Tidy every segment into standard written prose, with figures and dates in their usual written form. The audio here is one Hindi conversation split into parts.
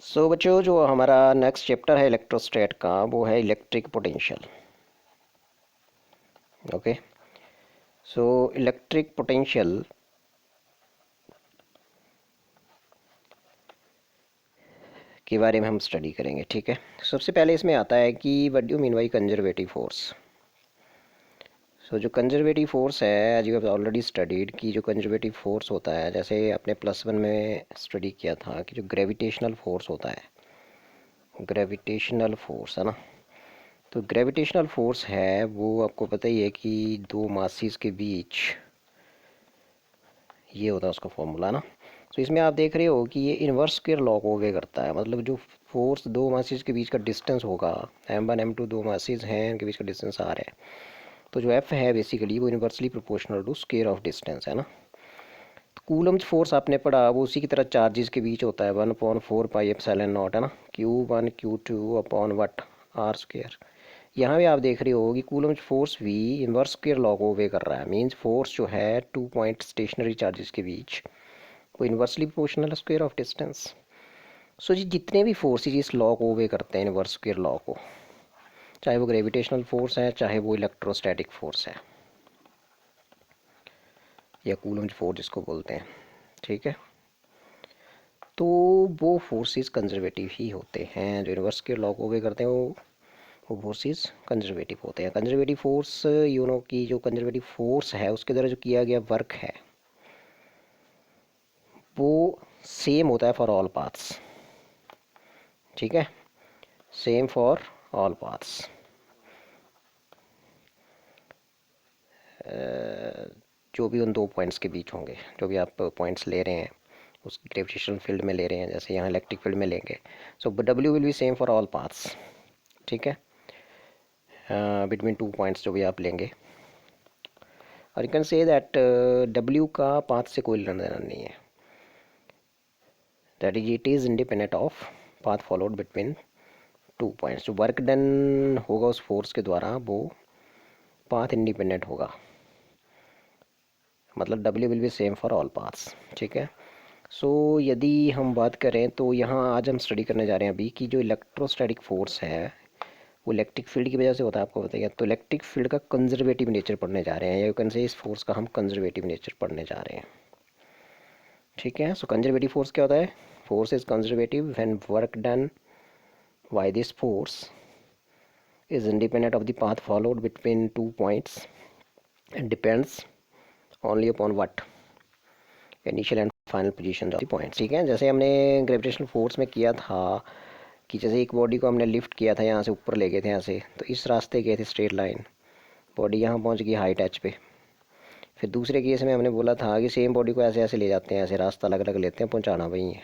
बच्चों, जो हमारा नेक्स्ट चैप्टर है इलेक्ट्रोस्टैट का, वो है electric potential. Okay. Electric potential के बारे में हम स्टडी करेंगे। ठीक है। सबसे पहले इसमें आता है कि what do mean by conservative force. जो कंजर्वेटिव फोर्स है, as you have already studied, कि जो कंजर्वेटिव फोर्स होता है, जैसे अपने +1 में स्टडी किया था कि जो ग्रेविटेशनल फोर्स होता है, ग्रेविटेशनल फोर्स है ना। तो ग्रेविटेशनल फोर्स है वो आपको पता ही है कि दो मासेस के बीच ये होता है उसका फॉर्मूला ना। तो इसमें आप देख रहे हो कि ये इन्वर्स स्क्वायर लॉ को ओबे करता है। मतलब जो फोर्स दो मासेस के बीच का डिस्टेंस होगा, m1 m2 दो मासेस हैं, इनके बीच का डिस्टेंस r है, तो जो f है बेसिकली वो inversely proportional to square of distance है ना। तो कूलम्ब फोर्स आपने पढ़ा, वो उसी की तरह चार्जेस के बीच होता है, 1/4πε0 है ना, Q1 Q2 upon what are square. यहाँ भी आप देख रहे हो कि कूलम्ब फोर्स भी इन्वर्स स्क्वायर लॉ को ओबे कर रहा है। मींस फोर्स जो है 2 पॉइंट स्टेशनरी चार्जेस के बीच, वो inversely proportional square of distance. जी जितने भी फोर्सेज इस लॉ को ओबे करते हैं, इन्वर्स स्क्वायर लॉ को, चाहे वो ग्रेविटेशनल फोर्स है, चाहे वो इलेक्ट्रोस्टैटिक फोर्स है, या कूलम्ब फोर्स जिसको बोलते हैं, ठीक है, तो वो फोर्सेस कंजर्वेटिव ही होते हैं। जो इन्वर्स स्क्वायर लॉ को ओबे करते हैं वो फोर्सेस कंजर्वेटिव होते हैं। कंजर्वेटिव फोर्स, यू नो कि जो कंजर्वेटिव फोर्स है उसके द्वारा जो किया गया वर्क है वो सेम होता है फॉर ऑल पाथ्स। ठीक है, सेम फॉर ऑल पाथ्स। जो भी उन दो पॉइंट्स के बीच होंगे, जो भी आप पॉइंट्स ले रहे हैं उस ग्रेविटेशनल फील्ड में ले रहे हैं, जैसे यहाँ इलेक्ट्रिक फील्ड में लेंगे, W will be same for all paths. ठीक है, बिटवीन टू पॉइंट्स जो भी आप लेंगे। और you can say that W का पाथ से कोई लेना देना नहीं है, that is it is independent of path followed between two points. जो वर्क डन होगा उस फोर्स के द्वारा वो पाथ इंडिपेंडेंट होगा, मतलब W will be same for all paths. ठीक है। यदि हम बात करें तो यहाँ आज हम स्टडी करने जा रहे हैं अभी कि जो इलेक्ट्रोस्टैटिक फोर्स है वो इलेक्ट्रिक फील्ड की वजह से होता है, आपको बताइए। तो इलेक्ट्रिक फील्ड का कंजर्वेटिव नेचर पढ़ने जा रहे हैं, या यू कैन से इस फोर्स का हम कंजर्वेटिव नेचर पढ़ने जा रहे हैं। ठीक है। कंजर्वेटिव फोर्स क्या होता है? Force is conservative when work done by this force is independent of the path followed between two points and depends only upon what initial and final position of the points. ठीक है, जैसे हमने ग्रेविटेशनल फोर्स में किया था कि जैसे एक बॉडी को हमने लिफ्ट किया था, यहाँ से ऊपर ले गए थे, यहाँ से तो इस रास्ते गए थे स्ट्रेट लाइन, बॉडी यहाँ पहुँच गई हाइट एच पे। फिर दूसरे केस में हमने बोला था कि सेम बॉडी को ऐसे ऐसे ले जाते हैं, ऐसे रास्ता अलग अलग लेते हैं, पहुँचाना वही है।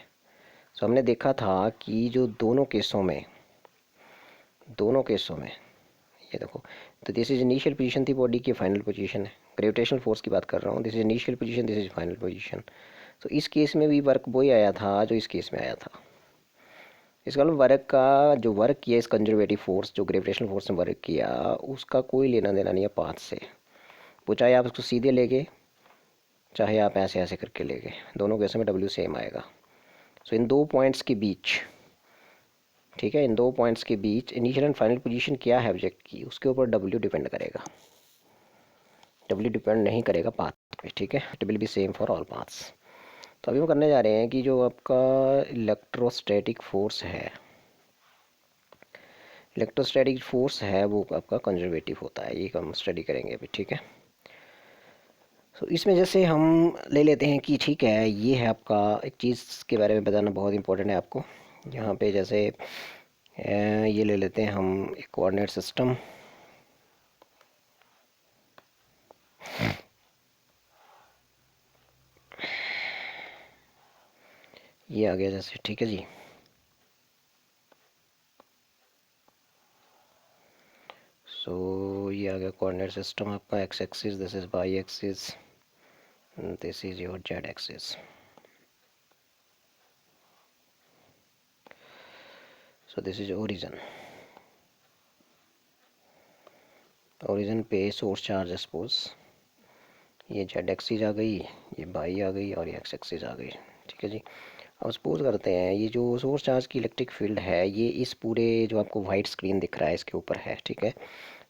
हमने देखा था कि जो दोनों केसों में ये देखो, तो दिस इज इनिशियल पोजीशन थी बॉडी की, फाइनल पोजीशन है। ग्रेविटेशनल फोर्स की बात कर रहा हूँ, this is initial position, this is final position. तो इस केस में भी वर्क वही आया था जो इस केस में आया था। इसका मतलब वर्क का जो वर्क किया, इस कंजर्वेटिव फोर्स जो ग्रेविटेशनल फोर्स ने वर्क किया, उसका कोई लेना देना नहीं है पाथ से। वो चाहे आप उसको सीधे ले गए, चाहे आप ऐसे ऐसे करके ले गए, दोनों केसों में W सेम आएगा। इन दो पॉइंट्स के बीच, ठीक है, इन दो पॉइंट्स के बीच इनिशियल एंड फाइनल पोजीशन क्या है ऑब्जेक्ट की, उसके ऊपर W डिपेंड करेगा। W डिपेंड नहीं करेगा पाथ पे। ठीक है, it will B same for all paths. तो अभी हम करने जा रहे हैं कि जो आपका इलेक्ट्रोस्टैटिक फोर्स है, इलेक्ट्रोस्टैटिक फोर्स है वो आपका कंजर्वेटिव होता है, ये हम स्टडी करेंगे अभी। ठीक है। इसमें जैसे हम ले लेते हैं कि ठीक है, ये है आपका, एक चीज़ के बारे में बताना बहुत इंपॉर्टेंट है आपको। यहाँ पे जैसे ये ले लेते हैं हम एक कोऑर्डिनेट सिस्टम। ये आ गया जैसे, ठीक है जी। ये आ गया कोऑर्डिनेट सिस्टम आपका, X axis, this is Y axis, this is your Z axis. This is origin पे सोर्स चार्ज सपोज, ये जेड एक्सिस आ गई, ये वाई आ गई और ये एक्स एक्सिस आ गई। ठीक है जी। अब सपोज करते हैं ये जो सोर्स चार्ज की इलेक्ट्रिक फील्ड है ये इस पूरे जो आपको वाइट स्क्रीन दिख रहा है इसके ऊपर है, ठीक है।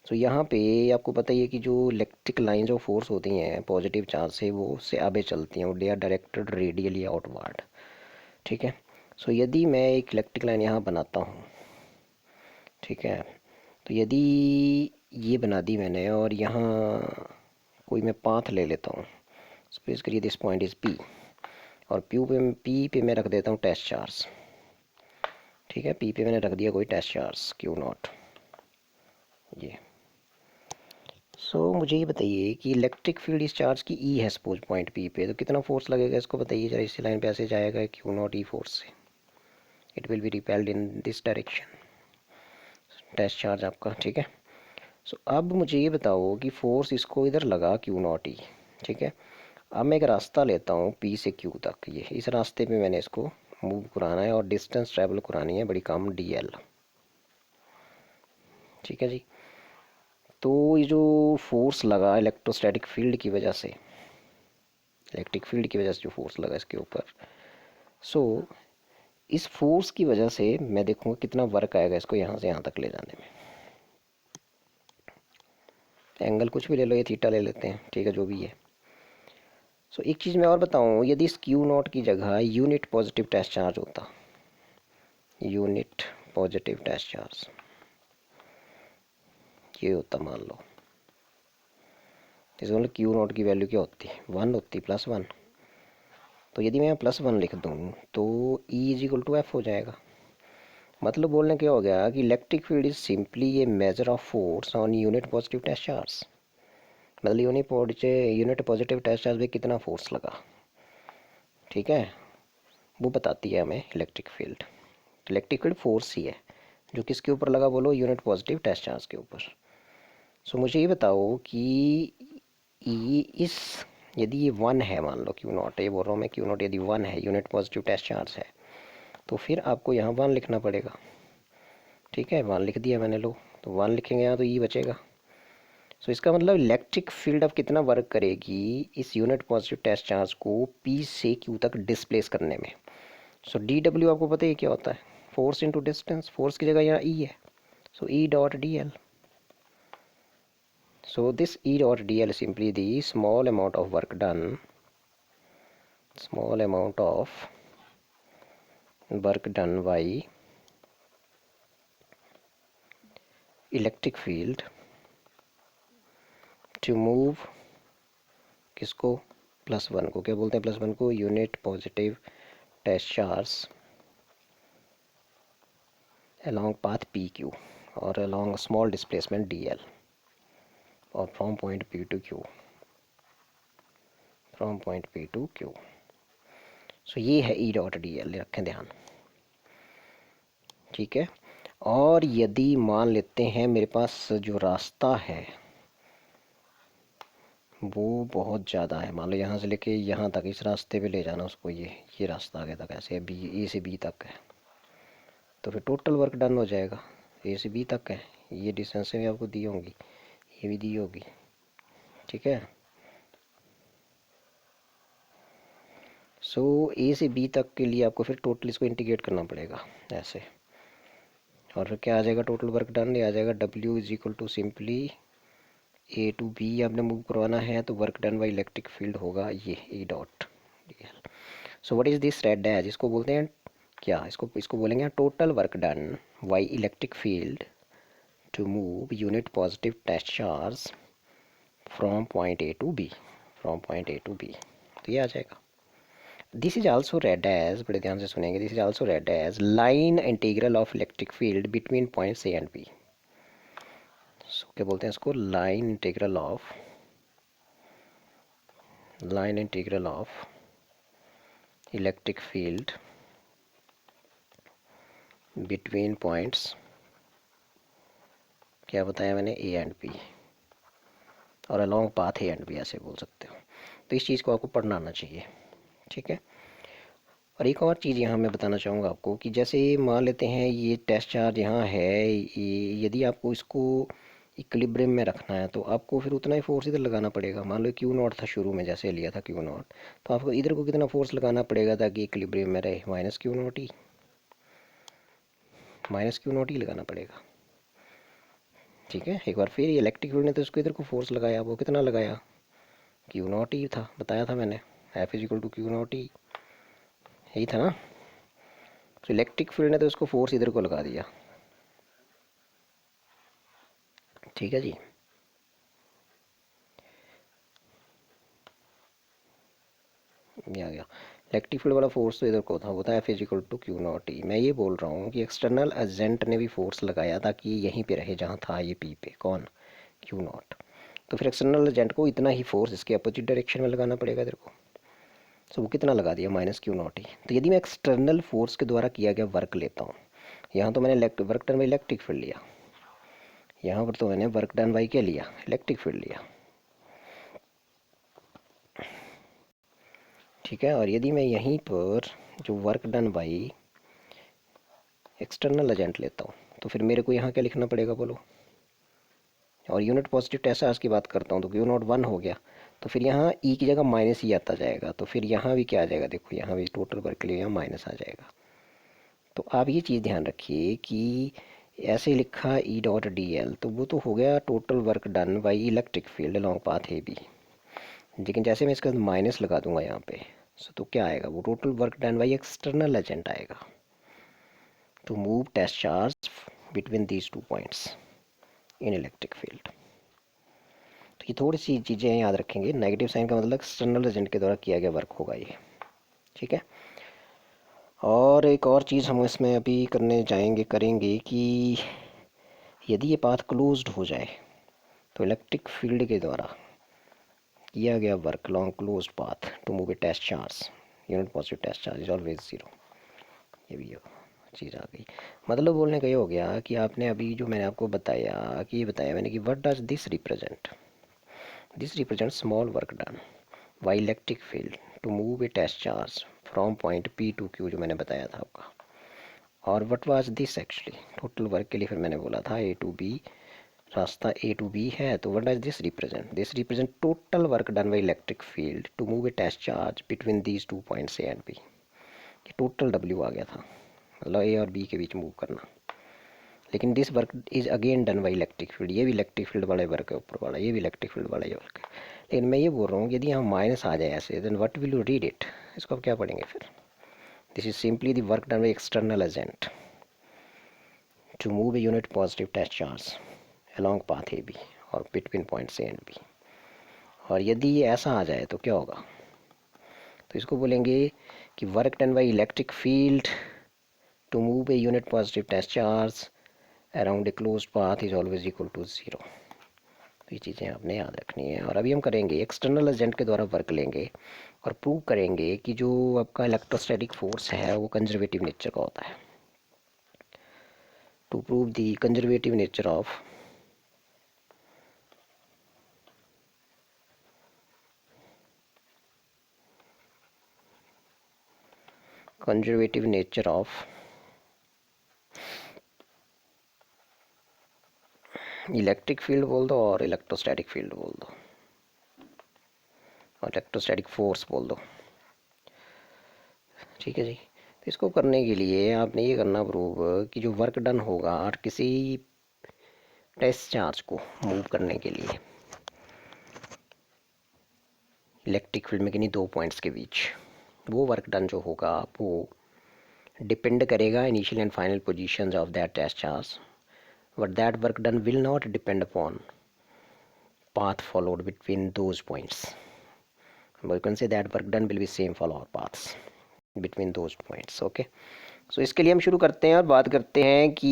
तो यहाँ पे आपको पता ही है कि जो इलेक्ट्रिक लाइन जो फोर्स होती हैं पॉजिटिव चार्ज से वो उससे आगे चलती हैं और they are directed radially outward, ठीक है। सो यदि मैं एक इलेक्ट्रिक लाइन यहाँ बनाता हूँ, ठीक है, तो यदि ये बना दी मैंने और यहाँ कोई मैं पाथ ले लेता हूँ, सपोज करिए दिस पॉइंट इज़ पी, और पी पे मैं रख देता हूँ टेस्ट चार्ज, ठीक है। पी पे मैंने रख दिया कोई टेस्ट चार्ज क्यू नॉट ये। मुझे ये बताइए कि इलेक्ट्रिक फील्ड इस चार्ज की ई है सपोज पॉइंट पी पे, तो कितना फोर्स लगेगा इसको बताइए जरा। इसी लाइन पे ऐसे जाएगा क्यू नॉट ई फोर्स से, it will be repelled in this direction, test charge आपका, ठीक है। अब मुझे ये बताओ कि फोर्स इसको इधर लगा क्यू नॉट ई, ठीक है। अब मैं एक रास्ता लेता हूँ पी से क्यू तक, ये इस रास्ते पे मैंने इसको मूव कराना है और डिस्टेंस ट्रैवल करानी है बड़ी कम डी एल, ठीक है जी। तो ये जो फोर्स लगा इलेक्ट्रोस्टैटिक फील्ड की वजह से, इलेक्ट्रिक फील्ड की वजह से जो फोर्स लगा इसके ऊपर, सो इस फोर्स की वजह से मैं देखूँगा कितना वर्क आएगा इसको यहाँ से यहाँ तक ले जाने में। एंगल कुछ भी ले लो, ये थीटा ले लेते हैं, ठीक है, जो भी है। एक चीज़ मैं और बताऊँ, यदि इस क्यू नॉट की जगह यूनिट पॉजिटिव टेस्ट चार्ज होता, यूनिट पॉजिटिव टेस्ट चार्ज ये होता, मान लो इसका मतलब क्यू नॉट की वैल्यू क्या होती, 1 होती, +1। तो यदि मैं +1 लिख दूँ तो E is equal to F हो जाएगा। मतलब बोलने क्या हो गया कि electric field is simply a measure of force on unit positive test charge. मतलब यूनिट पॉजिटिव टेस्ट चार्ज में कितना फोर्स लगा, ठीक है, वो बताती है हमें electric field. Electric field force ही है जो किसके ऊपर लगा, बोलो, यूनिट पॉजिटिव टेस्ट चार्ज के ऊपर। मुझे ये बताओ कि ये इस यदि ये 1 है, मान लो क्यू नॉट, ये बोल रहा हूँ मैं, क्यू नॉट यदि 1 है, यूनिट पॉजिटिव टेस्ट चार्ज है, तो फिर आपको यहाँ 1 लिखना पड़ेगा, ठीक है। 1 लिख दिया मैंने, लो, तो 1 लिखेंगे यहाँ तो ई बचेगा। इसका मतलब इलेक्ट्रिक फील्ड अब कितना वर्क करेगी इस यूनिट पॉजिटिव टेस्ट चार्ज को पी से क्यू तक डिस्प्लेस करने में। डी डब्ल्यू आपको पता है क्या होता है, फोर्स इंटू डिस्टेंस, फोर्स की जगह यहाँ ई है, E dot D L. This E dot dl is simply the small amount of work done, by electric field to move किसको, +1 को, क्या बोलते हैं +1 को, unit positive test charge along path PQ और along small displacement DL और from point P to Q, ये है E डॉट डी एल, रखें ध्यान, ठीक है। और यदि मान लेते हैं मेरे पास जो रास्ता है वो बहुत ज़्यादा है, मान लो यहाँ से लेके यहाँ तक, इस रास्ते पे ले जाना उसको, ये रास्ता आगे तक ऐसे ए से बी तक है, तो फिर टोटल वर्क डन हो जाएगा। ए से बी तक है, ये डिस्टेंस भी आपको दी होंगी, ये भी दी होगी, ठीक है। ए से बी तक के लिए आपको फिर टोटल इसको इंटीग्रेट करना पड़ेगा ऐसे, और फिर क्या आ जाएगा टोटल वर्क डन, ये आ जाएगा W is equal to simply A to B आपने मूव करवाना है तो work done by electric field होगा ये E dot D L. What is this red dash, इसको बोलते हैं क्या, इसको बोलेंगे total work done by electric field to move unit positive test charge from point A to B, तो ये आ जाएगा। This is also read as, बड़े ध्यान से सुनेंगे, this is also read as line integral of electric field between points A and B. क्या बोलते हैं इसको, line integral of electric field between points, क्या बताया मैंने, ए एंड बी, और along path A and B, ऐसे बोल सकते हो। तो इस चीज़ को आपको पढ़ना आना चाहिए, ठीक है। और एक और चीज़ यहाँ मैं बताना चाहूँगा आपको कि जैसे मान लेते हैं ये टेस्ट चार्ज यहाँ है, यदि आपको इसको इक्विलिब्रियम में रखना है तो आपको फिर उतना ही फोर्स इधर लगाना पड़ेगा। मान लो क्यू नॉट था शुरू में, जैसे लिया था क्यू नॉट, तो आपको इधर को कितना फोर्स लगाना पड़ेगा ताकि इक्विलिब्रियम में रहे? माइनस क्यू नॉट ही लगाना पड़ेगा। ठीक है, एक बार फिर इलेक्ट्रिक फील्ड ने तो इसको इधर को फोर्स लगाया, वो कितना लगाया? क्यू नॉट ही था, बताया था मैंने, F is equal to Q naught ही, यही था ना। तो इलेक्ट्रिक फील्ड ने तो इसको फोर्स इधर को लगा दिया। ठीक है जी। ये आ गया इलेक्ट्रिक फील्ड वाला फोर्स, तो इधर को था, वो था F is equal to Q naught E. मैं ये बोल रहा हूँ कि एक्सटर्नल एजेंट ने भी फोर्स लगाया ताकि ये यहीं पे रहे जहाँ था ये पी पे, कौन? Q naught. तो फिर एक्सटर्नल एजेंट को इतना ही फोर्स इसके अपोजिट डायरेक्शन में लगाना पड़ेगा इधर को। तो वो कितना लगा दिया? माइनस क्यू नॉट ही। तो यदि मैं एक्सटर्नल फोर्स के द्वारा किया गया वर्क लेता हूँ, यहाँ तो मैंने work done by electric field लिया, यहाँ पर तो मैंने वर्क डन बाई क्या लिया? इलेक्ट्रिक फील्ड लिया। ठीक है, और यदि मैं यहीं पर जो work done by external agent लेता हूँ तो फिर मेरे को यहाँ क्या लिखना पड़ेगा बोलो? और यूनिट पॉजिटिव टेस्ट चार्ज की बात करता हूँ तो क्यू नॉट 1 हो गया, तो फिर यहाँ ई की जगह माइनस ही आता जाएगा, तो फिर यहाँ भी क्या आ जाएगा? देखो यहाँ भी टोटल वर्क के लिए यहाँ माइनस आ जाएगा। तो आप ये चीज़ ध्यान रखिए कि ऐसे लिखा ई डॉट डी एल, तो वो तो हो गया total work done by electric field long path A B, लेकिन जैसे मैं इसका माइनस लगा दूंगा यहाँ पे, तो क्या आएगा? वो total work done by external agent आएगा to move test charge between these 2 points in electric field. तो ये थोड़ी सी चीज़ें याद रखेंगे, नेगेटिव साइन का मतलब एक्सटर्नल एजेंट के द्वारा किया गया वर्क होगा ये। ठीक है, और एक और चीज़ हम इसमें अभी करेंगे कि यदि ये पाथ क्लोज्ड हो जाए तो इलेक्ट्रिक फील्ड के द्वारा किया गया work long closed path to move a test charge unit positive test charge is always zero. ये भी चीज़ आ गई। मतलब बोलने का ये हो गया कि आपने अभी जो मैंने आपको बताया कि ये बताया मैंने कि what does this represent? This represent small work done by electric field to move a test charge from point P to Q, जो मैंने बताया था आपका। और what was this actually? Total work के लिए फिर मैंने बोला था ए टू बी, रास्ता ए टू बी है, तो what does this represent? This represent total work done by electric field to move a test charge between these 2 points A and B. ये टोटल डब्ल्यू आ गया था, मतलब ए और बी के बीच मूव करना। लेकिन this work is again done by electric field, ये भी इलेक्ट्रिक फील्ड वाला वर्क है ऊपर वाला, ये भी इलेक्ट्रिक फील्ड वाला ही वर्क है। लेकिन मैं ये बोल रहा हूँ यदि यहाँ माइनस आ जाए ऐसे, then what will you read it? इसको आप क्या पढ़ेंगे फिर? This is simply the work done by external agent to move a unit positive test charge along path AB और between points A and B। और यदि ये ऐसा आ जाए तो क्या होगा? तो इसको बोलेंगे कि work done by electric field to move a unit positive test charge around a closed path is always equal to zero. तो ये चीज़ें आपने याद रखनी है। और अभी हम करेंगे एक्सटर्नल एजेंट के द्वारा वर्क लेंगे और प्रूव करेंगे कि जो आपका इलेक्ट्रोस्टैटिक फोर्स है वो कंजर्वेटिव नेचर का होता है। To prove the conservative nature of conservative nature of electric field बोल दो और इलेक्ट्रोस्टैटिक फील्ड बोल दो और इलेक्ट्रोस्टैटिक फोर्स बोल दो। ठीक है जी। तो इसको करने के लिए आपने ये करना प्रूव कि जो वर्क डन होगा और किसी टेस्ट चार्ज को मूव करने के लिए इलेक्ट्रिक फील्ड में किन्हीं 2 पॉइंट्स के बीच, वो वर्क डन जो होगा वो डिपेंड करेगा initial and final positions of that test charge, but that work done will not depend upon path followed between those points, but you can say that work done will be same for all paths between those points। okay, सो इसके लिए हम शुरू करते हैं और बात करते हैं कि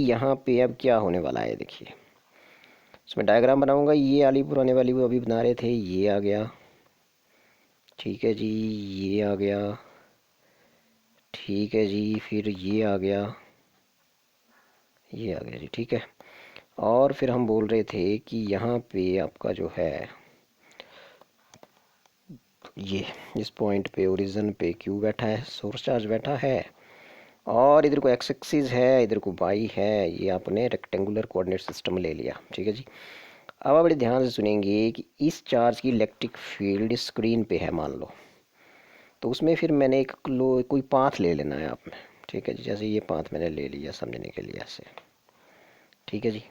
यहाँ पे अब क्या होने वाला है। देखिए इसमें डायग्राम बनाऊंगा, ये वाली पुराने वाली वो अभी बना रहे थे, ये आ गया। ठीक है जी, ये आ गया। ठीक है जी, फिर ये आ गया, ये आ गया जी। ठीक है, और फिर हम बोल रहे थे कि यहाँ पे आपका जो है ये इस पॉइंट पे ओरिजिन पे क्यू बैठा है, सोर्स चार्ज बैठा है, और इधर को एक्स एक्सिस है, इधर को वाई है, ये आपने रेक्टेंगुलर कोऑर्डिनेट सिस्टम ले लिया। ठीक है जी। अब आप बड़े ध्यान से सुनेंगे कि इस चार्ज की इलेक्ट्रिक फील्ड स्क्रीन पे है मान लो, तो उसमें फिर मैंने एक कोई पाथ ले लेना है आप में। ठीक है जी, जैसे ये पाथ मैंने ले लिया समझने के लिए ऐसे। ठीक है जी,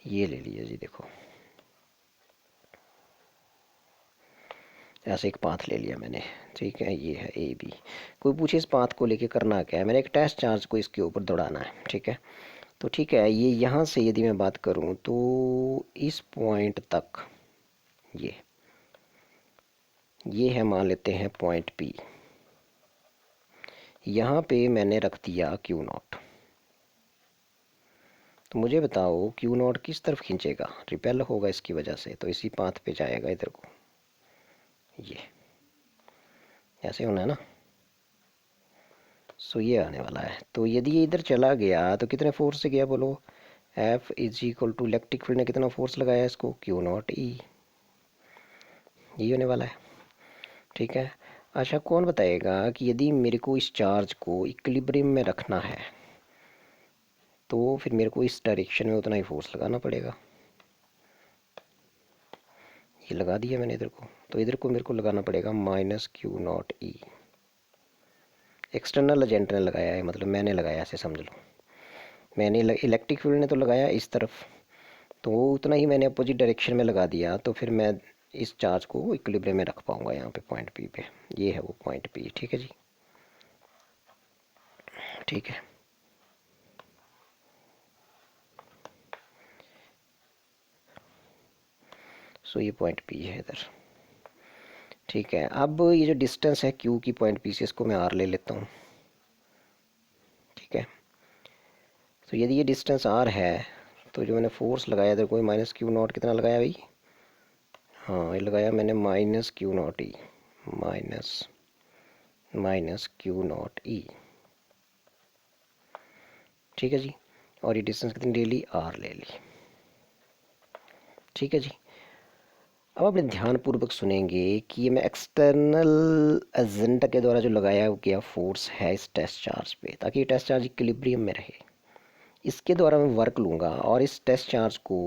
ये ले लिया जी, देखो ऐसे एक पाथ ले लिया मैंने। ठीक है, ये है ए बी। कोई पूछे इस पाथ को लेके करना क्या है, मैंने एक टेस्ट चार्ज को इसके ऊपर दौड़ाना है। ठीक है, तो ठीक है, ये यहाँ से यदि मैं बात करूँ तो इस पॉइंट तक ये है, मान लेते हैं पॉइंट पी। यहाँ पे मैंने रख दिया क्यू नॉट। तो मुझे बताओ क्यू नॉट किस तरफ खींचेगा, रिपेल होगा इसकी वजह से, तो इसी पाथ पे जाएगा इधर को, ये ऐसे होना है ना। सो ये आने वाला है। तो यदि ये इधर चला गया तो कितने फोर्स से गया बोलो, F is equal to electric field ने कितना फोर्स लगाया इसको, क्यू नॉट ई, ये होने वाला है। ठीक है। अच्छा, कौन बताएगा कि यदि मेरे को इस चार्ज को इक्विलिब्रियम में रखना है तो फिर मेरे को इस डायरेक्शन में उतना ही फोर्स लगाना पड़ेगा। ये लगा दिया मैंने इधर को, तो इधर को मेरे को लगाना पड़ेगा माइनस क्यू नॉट ई। एक्सटर्नल एजेंट ने लगाया है, मतलब मैंने लगाया, ऐसे समझ लो। मैंने इलेक्ट्रिक फील्ड ने तो लगाया इस तरफ, तो उतना ही मैंने अपोजिट डायरेक्शन में लगा दिया, तो फिर मैं इस चार्ज को इक्विलिब्रियम में रख पाऊंगा यहाँ पे पॉइंट पी पे। ये है वो पॉइंट पी। ठीक है जी, ठीक है। सो ये पॉइंट पी है इधर। ठीक है, अब ये जो डिस्टेंस है क्यू की पॉइंट पी से, इसको मैं आर ले लेता हूँ। ठीक है, तो यदि ये डिस्टेंस आर है तो जो मैंने फोर्स लगाया इधर कोई माइनस क्यू नॉट कितना लगाया भाई, हाँ ये लगाया मैंने minus Q naught E, minus minus Q naught E. ठीक है जी, और ये डिस्टेंस कितनी ले ली, आर ले ली। ठीक है जी। अब अपने ध्यानपूर्वक सुनेंगे कि ये मैं एक्सटर्नल एजेंडा के द्वारा जो लगाया गया फोर्स है इस टेस्ट चार्ज पे, ताकि ये टेस्ट चार्ज इक्विलिब्रियम में रहे, इसके द्वारा मैं वर्क लूँगा और इस टेस्ट चार्ज को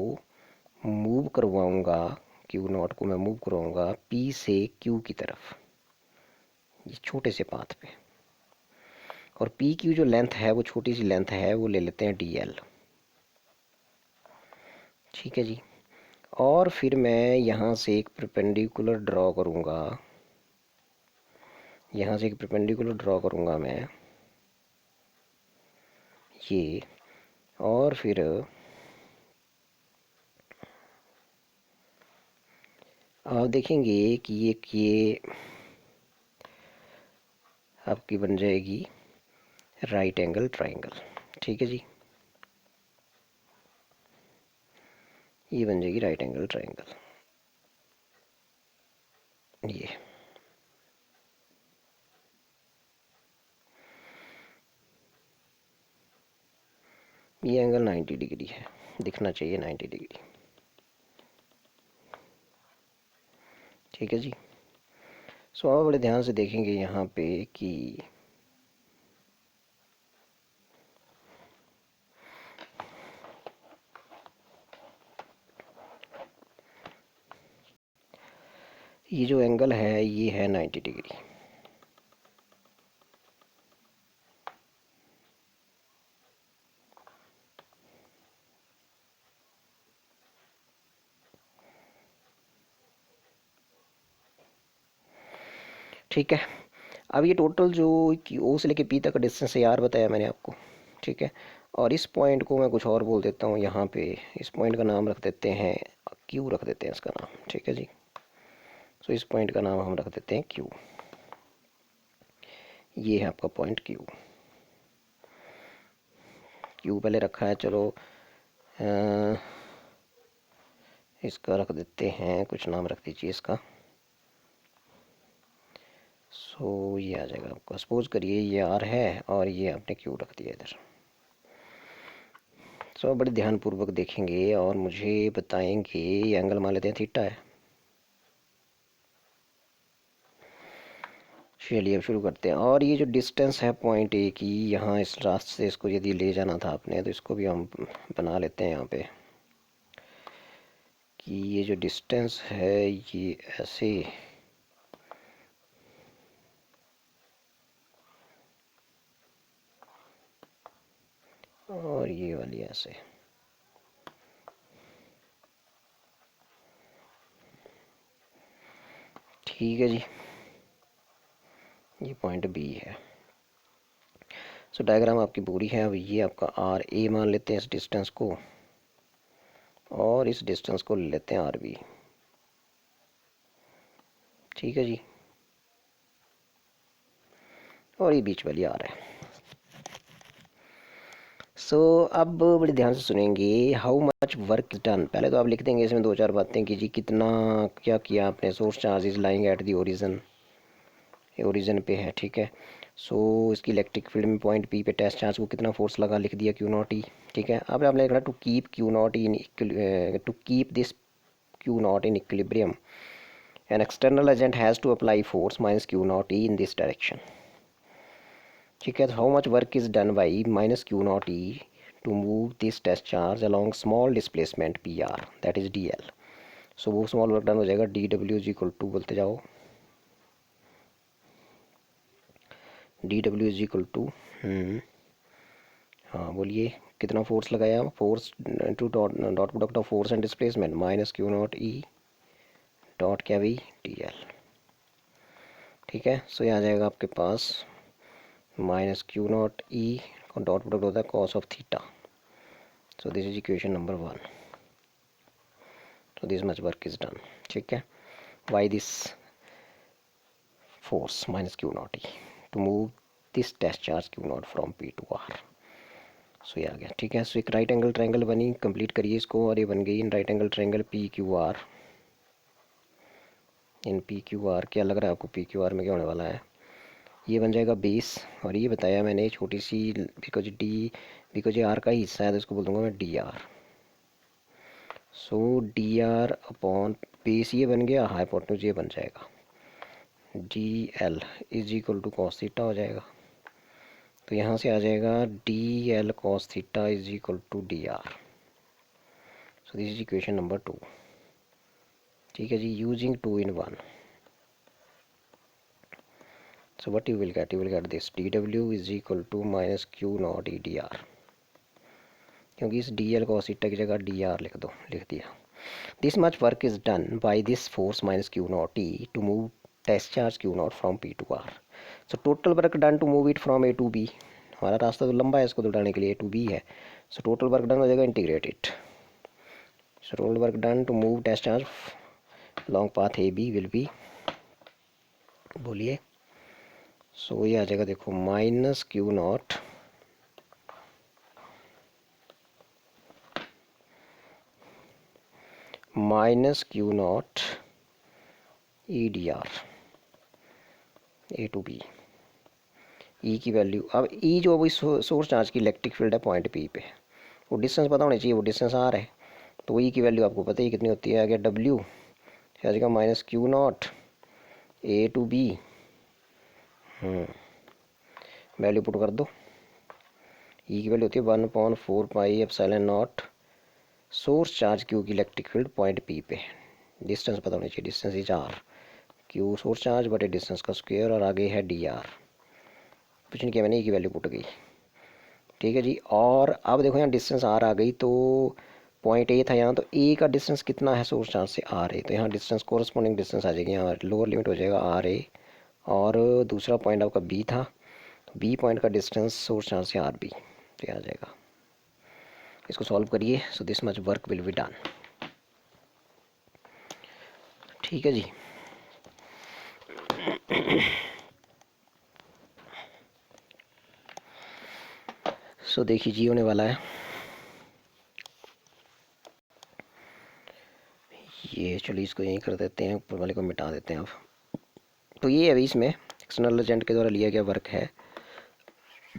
मूव करवाऊँगा, क्यू नॉट को मैं मूव करवाऊँगा पी से क्यू की तरफ, ये छोटे से पाथ पे। और पी क्यू जो लेंथ है, वो छोटी सी लेंथ है, वो ले लेते हैं डी एल। ठीक है जी। और फिर मैं यहाँ से एक परपेंडिकुलर ड्रॉ करूँगा, यहाँ से एक परपेंडिकुलर ड्रॉ करूँगा मैं ये, और फिर आप देखेंगे कि ये आपकी बन जाएगी राइट एंगल ट्राइंगल। ठीक है जी, ये बन जाएगी राइट एंगल ट्राइंगल। ये एंगल 90 डिग्री है, दिखना चाहिए 90 डिग्री। ठीक है जी। सो आप बड़े ध्यान से देखेंगे यहाँ पे कि ये जो एंगल है ये है 90 डिग्री। ठीक है, अब ये टोटल जो ओ से लेके पी तक का डिस्टेंस है आर बताया मैंने आपको। ठीक है, और इस पॉइंट को मैं कुछ और बोल देता हूँ यहाँ पे, इस पॉइंट का नाम रख देते हैं क्यू, रख देते हैं इसका नाम। ठीक है जी, सो इस पॉइंट का नाम हम रख देते हैं क्यू। ये है आपका पॉइंट क्यू। क्यू पहले रखा है, चलो इसका रख देते हैं, कुछ नाम रख दीजिए इसका। सो ये आ जाएगा आपका, सपोज करिए ये आर है और ये आपने क्यू रख दिया इधर। सो बड़े ध्यानपूर्वक देखेंगे और मुझे बताएंगे, ये एंगल मान लेते हैं थीटा है। चलिए अब शुरू करते हैं। और ये जो डिस्टेंस है पॉइंट ए की, यहाँ इस रास्ते से इसको यदि ले जाना था आपने, तो इसको भी हम बना लेते हैं यहाँ पे कि ये जो डिस्टेंस है ये ऐसे, और ये वाली ऐसे। ठीक है जी, ये पॉइंट बी है। सो डायग्राम आपकी पूरी है। अब ये आपका आर ए मान लेते हैं इस डिस्टेंस को, और इस डिस्टेंस को ले लेते हैं आर बी। ठीक है जी, और ये बीच वाली आर है। सो अब बड़े ध्यान से सुनेंगे। How much work is done, पहले तो आप लिख देंगे इसमें दो चार बातें कि जी कितना क्या किया आपने। Source charge is lying at the origin, ये ओरिजिन पे है। ठीक है। सो इसकी इलेक्ट्रिक फील्ड में पॉइंट पी पे टेस्ट चार्ज को कितना फोर्स लगा, लिख दिया क्यू नॉट ई। ठीक है। अब आपने लिखना to keep Q naught in, to keep this Q naught in equilibrium an external agent has to apply force minus Q naught E in this direction. ठीक है। How much work is done by minus Q naught E to move this test charge along small displacement P R, that is D L. So वो स्मॉल वर्क डन हो जाएगा D W is equal to, बोलते जाओ, D W is equal to, हाँ बोलिए, कितना फोर्स लगाया, force to dot dot product of force and displacement minus Q naught E dot क्या भी डी एल। ठीक है। सो ये आ जाएगा आपके पास माइनस क्यू नॉट ई का डॉट प्रोडक्ट होता है cos of theta. So this is equation number 1। So this much work is done. ठीक है। Why this force minus Q naught E to move this test charge Q naught from P to R. So ये आ गया। ठीक है। सो एक राइट एंगल ट्रायंगल बनी, कंप्लीट करिए इसको, और ये बन गई in right angle triangle P Q R. In P Q R क्या लग रहा है आपको, पी क्यू आर में क्या होने वाला है, ये बन जाएगा बेस। और ये बताया मैंने छोटी सी, बिकॉज ये आर का ही हिस्सा है तो इसको बोल दूंगा मैं D R. So D R upon base ये बन गया, हाइपोटेन्यूज ये बन जाएगा D L is equal to cos theta हो जाएगा। तो यहाँ से आ जाएगा D L cos theta is equal to D R. So this is equation number 2। ठीक है जी, using 2 in 1। So what you will get? You will get this dw is equal to minus q naught edr, क्योंकि इस डी एल cos थीटा की जगह डी आर लिख दो, लिख दिया। This much work is done by this force minus Q naught E to move test charge Q naught from P to R. So total work done to move it from A to B, हमारा रास्ता तो लंबा है इसको दौड़ाने के लिए, ए टू बी है। सो टोटल वर्क डन हो जाएगा integrate it. So total work done to move test charge long path A B will be, बोलिए। सो ये आ जाएगा, देखो, minus Q naught E D R A to B. E की वैल्यू, अब ई जो अभी सोर्स चार्ज की इलेक्ट्रिक फील्ड है पॉइंट पी पे, वो डिस्टेंस पता होनी चाहिए, वो डिस्टेंस आर है। तो ई की वैल्यू आपको पता ही कितनी होती है, आगे डब्ल्यू आ जाएगा minus Q naught A to B, value put कर दो। ई की वैल्यू होती है 1/4 pi epsilon naught source charge q की इलेक्ट्रिक फील्ड पॉइंट पी पे। डिस्टेंस पता होनी चाहिए, distance is R, q source charge बटे डिस्टेंस का स्क्वायर, और आगे है डी आर। कुछ नहीं किया मैंने, ई की वैल्यू पुट गई। ठीक है जी। और अब देखो यहाँ डिस्टेंस आर आ गई, तो पॉइंट ए था यहाँ, तो ए का डिस्टेंस कितना है सोर्स चार्ज से, आर ए। तो यहाँ डिस्टेंस कोरस्पॉन्डिंग डिस्टेंस आ जाएगी, यहाँ लोअर लिमिट हो जाएगा आर ए। और दूसरा पॉइंट आपका बी था, तो बी पॉइंट का डिस्टेंस सोर्स चार्ज से आर बी, तो आ जाएगा। इसको सॉल्व करिए। सो this much work will be done. ठीक है जी। सो देखिए जी होने वाला है ये, चलिए इसको यहीं कर देते हैं, ऊपर वाले को मिटा देते हैं अब। तो ये अभी इसमें एक्सटर्नल एजेंट के द्वारा लिया गया वर्क है,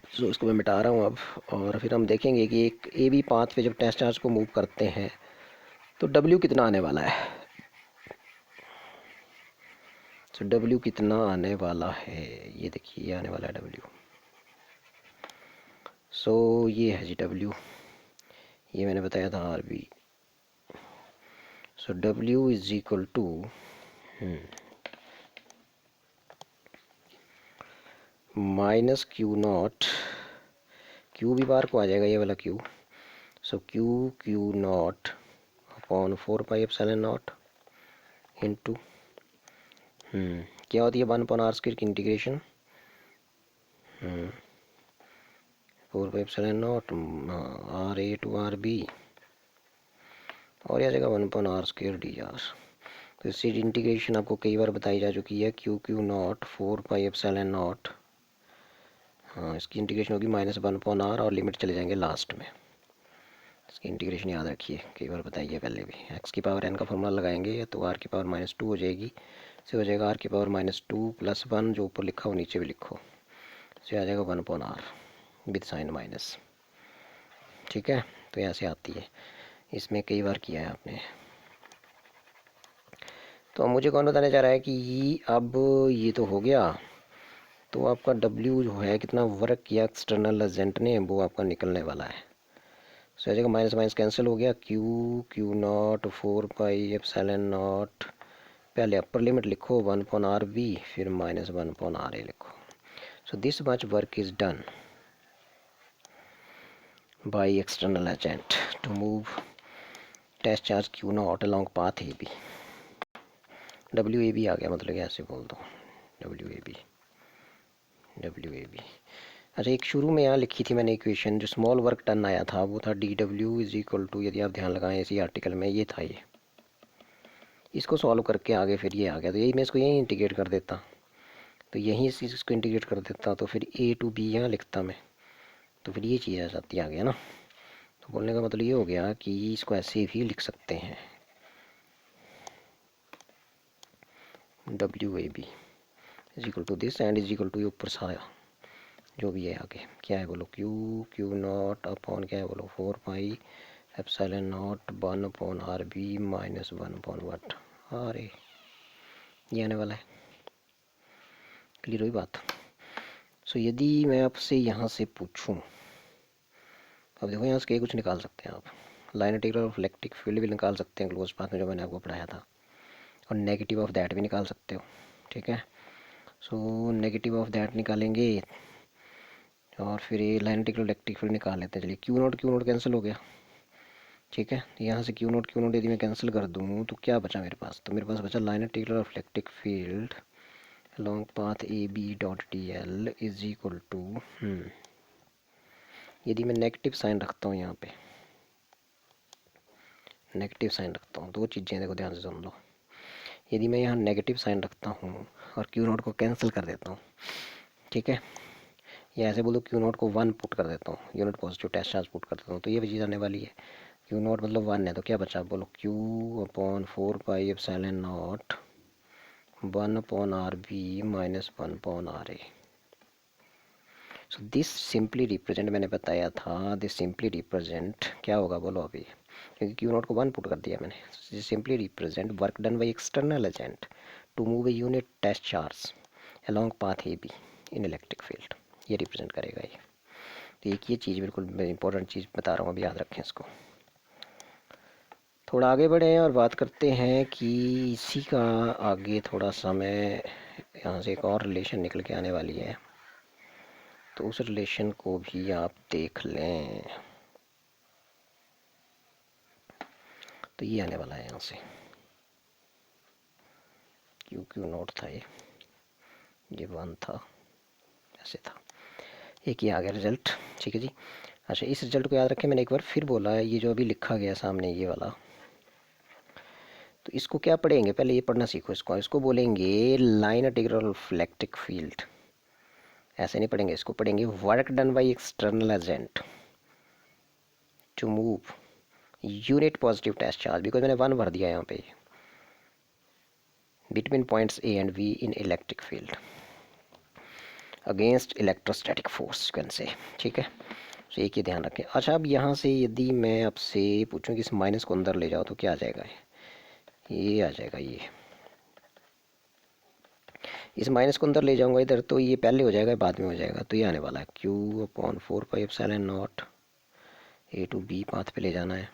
सो इसको मैं मिटा रहा हूँ अब। और फिर हम देखेंगे कि एक ए बी पाथ पे जब टेस्ट चार्ज को मूव करते हैं तो डब्ल्यू कितना आने वाला है। तो डब्ल्यू कितना आने वाला है, ये देखिए, ये आने वाला है डब्ल्यू। सो ये है जी डब्ल्यू, ये मैंने बताया था R B. So W is equal to minus Q naught, q भी बाहर को आ जाएगा, ये वाला q. So q naught upon 4 pi epsilon naught into क्या होती है 1/r² की integration 4 pi epsilon naught RA to RB, और यह जगह 1/r²dr। तो इसकी इंटीग्रेशन आपको कई बार बताई जा चुकी है, Q naught 4 pi epsilon not, हाँ इसकी इंटीग्रेशन होगी -1/r, और लिमिट चले जाएंगे लास्ट में। इसकी इंटीग्रेशन याद रखिए, कई बार बताइए पहले भी। एक्स की पावर n का फॉर्मूला लगाएंगे तो r की पावर -2 हो जाएगी, से हो जाएगा r की पावर -2 + 1, जो ऊपर लिखा हो नीचे भी लिखो, से आ जाएगा 1/r विद साइन माइनस। ठीक है, तो यहाँ से आती है, इसमें कई बार किया है आपने। तो मुझे कौन बताने जा रहा है कि अब ये तो हो गया, तो आपका W जो है कितना वर्क किया एक्सटर्नल एजेंट ने, वो आपका निकलने वाला है। सो जगह माइनस माइनस कैंसिल हो गया, q naught 4 pi epsilon naught, पहले अपर लिमिट लिखो 1/RB, फिर -1/RA लिखो। So this much work is done by external agent to move test charge Q naught along path AB। WAB आ गया, मतलब ऐसे बोल दो WAB। अच्छा, एक शुरू में यहाँ लिखी थी मैंने इक्वेशन, जो स्मॉल वर्क डन आया था वो था DW इज इक्वल टू, यदि आप ध्यान लगाएं इसी आर्टिकल में ये था, ये इसको सॉल्व करके आगे फिर ये आ गया, तो यही मैं इसको यहीं इंटीग्रेट कर देता, तो यहीं से इसको इंटीग्रेट कर देता, तो फिर A to B यहाँ लिखता मैं, तो फिर ये चीज़ आ जाती आ गया ना। तो बोलने का मतलब ये हो गया कि इसको ऐसे भी लिख सकते हैं, WAB is equal to this and is equal to, ये ऊपर साया जो भी है आगे क्या है बोलो, क्यू नॉट अपॉन क्या है बोलो 4 pi epsilon not 1/RB -1/RA, ये आने वाला है। क्लियर हुई बात। सो यदि मैं आपसे यहाँ से पूछूं, अब देखो यहाँ से कुछ निकाल सकते हैं आप, line integral of electric field भी निकाल सकते हैं क्लोज पाथ में, जो मैंने आपको पढ़ाया था, और नेगेटिव ऑफ दैट भी निकाल सकते हो। ठीक है, सो नेगेटिव ऑफ दैट निकालेंगे, और फिर ये लाइन इंटीग्रल इलेक्ट्रिक फील्ड निकाल लेते हैं। चलिए क्यू नॉट कैंसिल हो गया। ठीक है, यहाँ से क्यू नॉट यदि मैं कैंसिल कर दूँ तो क्या बचा मेरे पास, तो मेरे पास बचा line integral of electric field along path AB dot DL is equal to, यदि मैं नेगेटिव साइन रखता हूँ, यहाँ पे नेगेटिव साइन रखता हूँ, दो चीज़ें देखो ध्यान से सुन लो। यदि मैं यहाँ नेगेटिव साइन रखता हूँ और क्यू नॉट को कैंसिल कर देता हूँ, ठीक है, या ऐसे बोलो क्यू नॉट को 1 पुट कर देता हूँ, unit positive test charge put कर देता हूँ, तो ये भी चीज़ आने वाली है। क्यू नॉट मतलब 1 है, तो क्या बचा बोलो, Q/4 pi epsilon not 1/RB -1/RA। So this simply represent, मैंने बताया था, दिस सिंपली रिप्रेजेंट क्या होगा बोलो अभी, क्योंकि क्यू नॉट को 1 पुट कर दिया मैंने। This simply represent work done by external agent to move a unit test charge along path AB in electric field, ये रिप्रेजेंट करेगा ये। तो एक ये चीज़ बिल्कुल इंपॉर्टेंट चीज़ बता रहा हूँ, अभी याद रखें इसको। थोड़ा आगे बढ़े और बात करते हैं कि इसी का आगे थोड़ा सा मैं यहाँ से एक और रिलेशन निकल के आने वाली है, तो उस रिलेशन को भी आप देख लें। तो ये आने वाला है यहाँ से, क्यू नॉट था ये 1 था, ऐसे था, एक ही आ गया रिजल्ट। ठीक है जी। अच्छा, इस रिजल्ट को याद रखें, मैंने एक बार फिर बोला है, ये जो अभी लिखा गया सामने ये वाला, तो इसको क्या पढ़ेंगे, पहले ये पढ़ना सीखो इसको बोलेंगे line integral of electric field. ऐसे नहीं पढ़ेंगे, इसको पढ़ेंगे work done by external agent to move unit positive test charge, because मैंने 1 भर दिया यहाँ पे, between points A and V in electric field against electrostatic force can say. ठीक है, तो एक ही ध्यान रखें। अच्छा, अब यहाँ से यदि मैं आपसे पूछूं कि इस माइनस को अंदर ले जाओ, तो क्या आ जाएगा, ये आ जाएगा, ये इस माइनस को अंदर ले जाऊंगा इधर, तो ये पहले हो जाएगा बाद में हो जाएगा, तो ये आने वाला है Q/4πε0 A to B path पे ले जाना है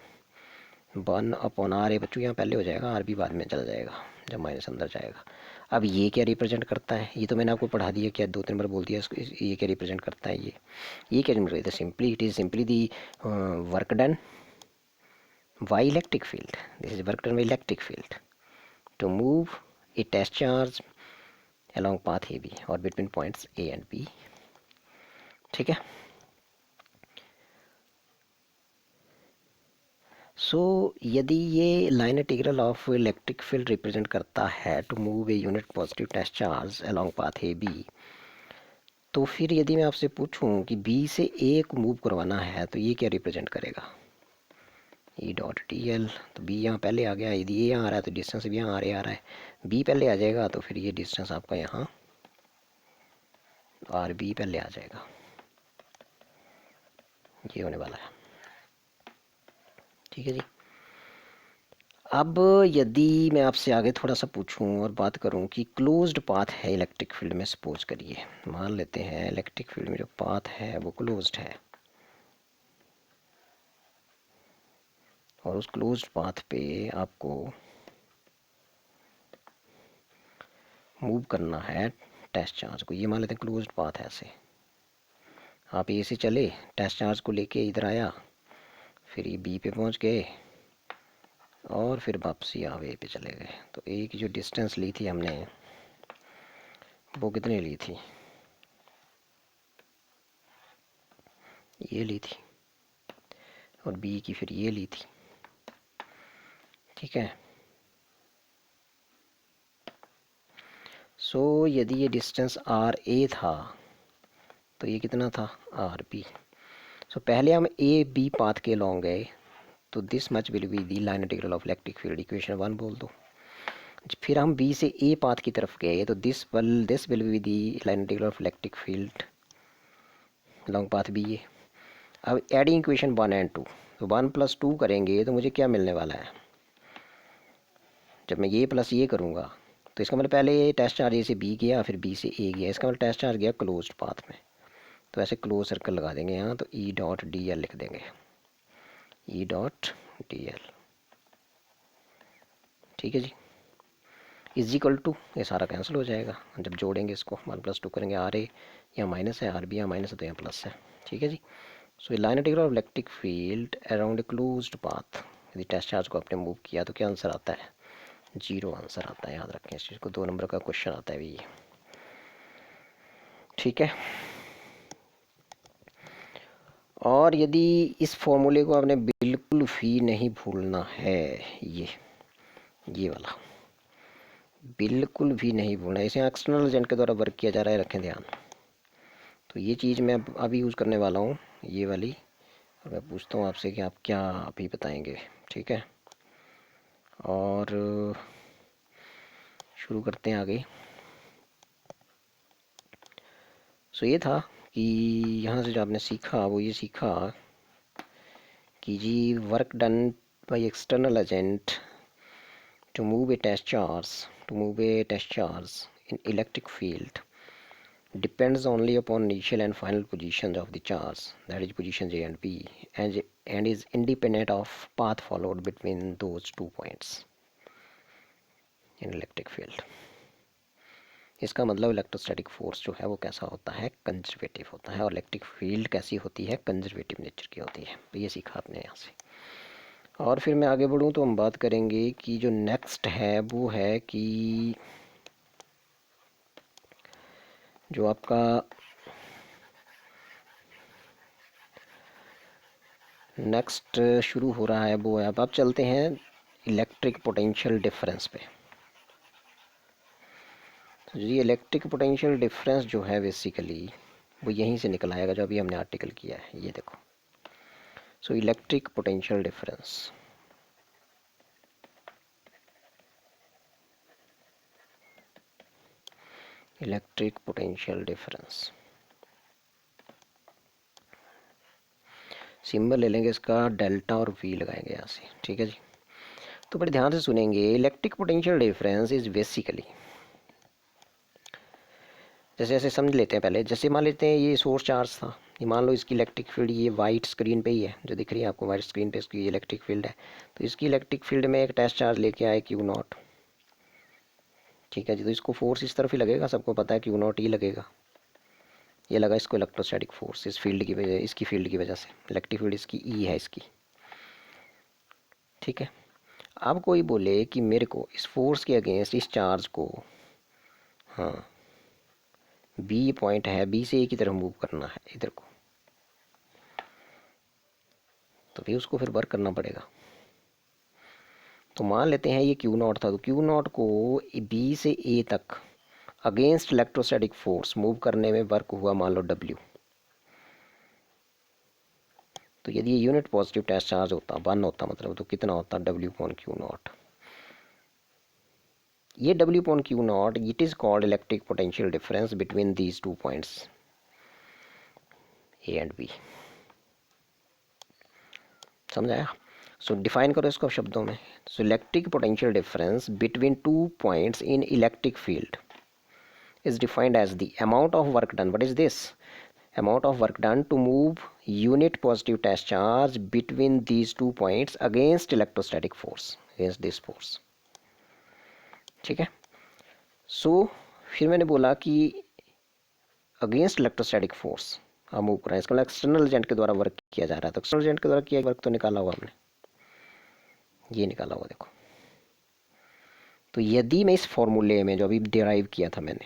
1/r। बच्चों यहाँ पहले हो जाएगा, आर भी बाद में चला जाएगा जब माइनस अंदर जाएगा। अब ये क्या रिप्रेजेंट करता है, ये तो मैंने आपको पढ़ा दिया, क्या 2-3 बार बोल दिया इसको। ये क्या रिप्रेजेंट करता है, ये क्या रिप्रेजेंट करता है, simply it is simply the work done by electric field. This is work done by electric field to move a test charge along path AB और between points A and B। ठीक है। यदि ये line integral of electric field represent करता है to move a unit positive test charge along path A B, तो फिर यदि मैं आपसे पूछूं कि बी से ए को मूव करवाना है तो ये क्या रिप्रेजेंट करेगा, ई डॉट डी एल। तो बी यहाँ पहले आ गया, यदि ए यहाँ आ रहा है तो डिस्टेंस भी यहाँ आ रहा है, बी पहले आ जाएगा तो फिर ये डिस्टेंस आपका यहाँ आर बी पहले आ जाएगा, ये होने वाला है। ठीक है जी। अब यदि मैं आपसे आगे थोड़ा सा पूछूं और बात करूं कि क्लोज्ड पाथ है इलेक्ट्रिक फील्ड में, सपोज करिए मान लेते हैं इलेक्ट्रिक फील्ड में जो पाथ है वो क्लोज्ड है, और उस क्लोज्ड पाथ पे आपको मूव करना है टेस्ट चार्ज को। ये मान लेते हैं क्लोज्ड पाथ है, ऐसे आप ए से चले, टेस्ट चार्ज को लेके इधर आया, फिर ये बी पे पहुंच गए और फिर वापसी आप ए पे चले गए। तो ए की जो डिस्टेंस ली थी हमने वो कितनी ली थी, ये ली थी, और बी की फिर ये ली थी। ठीक है। यदि ये डिस्टेंस आर ए था तो ये कितना था आर बी। पहले हम ए बी पाथ के लॉन्ग गए, तो this much will be the line integral of electric field, equation 1 बोल दो। फिर हम बी से ए पाथ की तरफ गए, तो this will be the line integral of electric field long path B A. अब एडिंग इक्वेशन 1 एंड 2, तो 1 + 2 करेंगे तो मुझे क्या मिलने वाला है, जब मैं ये प्लस ये करूँगा तो इसका मतलब पहले टेस्ट चार्ज ए से बी गया, फिर बी से ए गया, इसका मतलब टेस्ट चार्ज गया क्लोज्ड पाथ में, तो ऐसे क्लोज सर्कल लगा देंगे यहाँ, तो ई डॉट डी एल लिख देंगे, ई डॉट डी एल। ठीक है जी। इज इक्वल टू, ये सारा कैंसिल हो जाएगा जब जोड़ेंगे इसको, 1 + 2 करेंगे, आर ए यहाँ माइनस है, आर बी यहाँ माइनस है, तो यहाँ प्लस है। ठीक है जी। Line integral of electric field around a closed path, यदि टेस्ट चार्ज को आपने मूव किया तो क्या आंसर आता है, 0 आंसर आता है। याद रखें इस चीज़ को, 2 नंबर का क्वेश्चन आता है भी ये। ठीक है। और यदि इस फॉर्मूले को आपने बिल्कुल भी नहीं भूलना है, ये वाला बिल्कुल भी नहीं भूलना है, इसे एक्सटर्नल एजेंट के द्वारा वर्क किया जा रहा है, रखें ध्यान। तो ये चीज़ मैं अभी यूज़ करने वाला हूँ, ये वाली, और मैं पूछता हूँ आपसे कि आप क्या अभी बताएंगे। ठीक है। और शुरू करते हैं आगे। ये था कि यहाँ से जो आपने सीखा वो ये सीखा कि जी work done by external agent to move a test charge in electric field depends only upon initial and final positions of the charge, that is positions A and B, and is independent of path followed between those 2 points in electric field। इसका मतलब इलेक्ट्रोस्टैटिक फोर्स जो है वो कैसा होता है, कंजर्वेटिव होता है, और इलेक्ट्रिक फील्ड कैसी होती है, कंजर्वेटिव नेचर की होती है। तो ये सीखा आपने यहाँ से। और फिर मैं आगे बढ़ूँ तो हम बात करेंगे कि जो नेक्स्ट है वो है कि जो आपका नेक्स्ट शुरू हो रहा है वो है, अब आप चलते हैं इलेक्ट्रिक पोटेंशियल डिफरेंस पे। तो जी इलेक्ट्रिक पोटेंशियल डिफरेंस जो है बेसिकली वो यहीं से निकल आएगा जो अभी हमने आर्टिकल किया है, ये देखो। Electric potential difference, electric potential difference symbol ले लेंगे इसका, डेल्टा और वी लगाएंगे यहाँ से। ठीक है जी। तो बड़े ध्यान से सुनेंगे, electric potential difference is basically जैसे ऐसे समझ लेते हैं पहले। जैसे मान लेते हैं ये सोर्स चार्ज था, ये मान लो इसकी इलेक्ट्रिक फील्ड ये वाइट स्क्रीन पे ही है, जो दिख रही है आपको वाइट स्क्रीन पे इसकी इलेक्ट्रिक फील्ड है। तो इसकी इलेक्ट्रिक फील्ड में एक टेस्ट चार्ज लेके आए क्यू नॉट, ठीक है जी। तो इसको फोर्स इस तरफ ही लगेगा, सबको पता है क्यू नॉट ही लगेगा। ये लगा इसको इलेक्ट्रोस्टैटिक फोर्स इस फील्ड की वजह, इसकी फील्ड की वजह से। इलेक्ट्रिक फील्ड इसकी ई है इसकी, ठीक है। अब कोई बोले कि मेरे को इस फोर्स के अगेंस्ट इस चार्ज को, हाँ बी पॉइंट है, बी से ए की तरफ मूव करना है इधर को, तो फिर उसको फिर वर्क करना पड़ेगा। तो मान लेते हैं ये क्यू नॉट था, तो क्यू नॉट को बी से ए तक अगेंस्ट इलेक्ट्रोस्टैटिक फोर्स मूव करने में वर्क हुआ मान लो डब्ल्यू। तो यदि ये यूनिट पॉजिटिव टेस्ट चार्ज होता, 1 होता मतलब, तो कितना होता डब्ल्यू पॉन क्यू नॉट। ये W upon Q naught it is called electric potential difference between these two points A and B. समझाया? सो डिफाइन करो इसको शब्दों में। So electric potential difference between two points in electric field is defined as the amount of work done. What is this? Amount of work done to move unit positive test charge between these two points against electrostatic force, against this force, ठीक है। सो फिर मैंने बोला कि अगेंस्ट इलेक्ट्रोस्टैटिक फोर्स हम मूव कर रहे हैं, इसका मतलब एक्सटर्नल एजेंट के द्वारा वर्क किया जा रहा है। तो एक्सटर्नल एजेंट के द्वारा किया वर्क तो निकाला हुआ हमने, ये निकाला हुआ देखो। तो यदि मैं इस फॉर्मूले में जो अभी डिराइव किया था मैंने,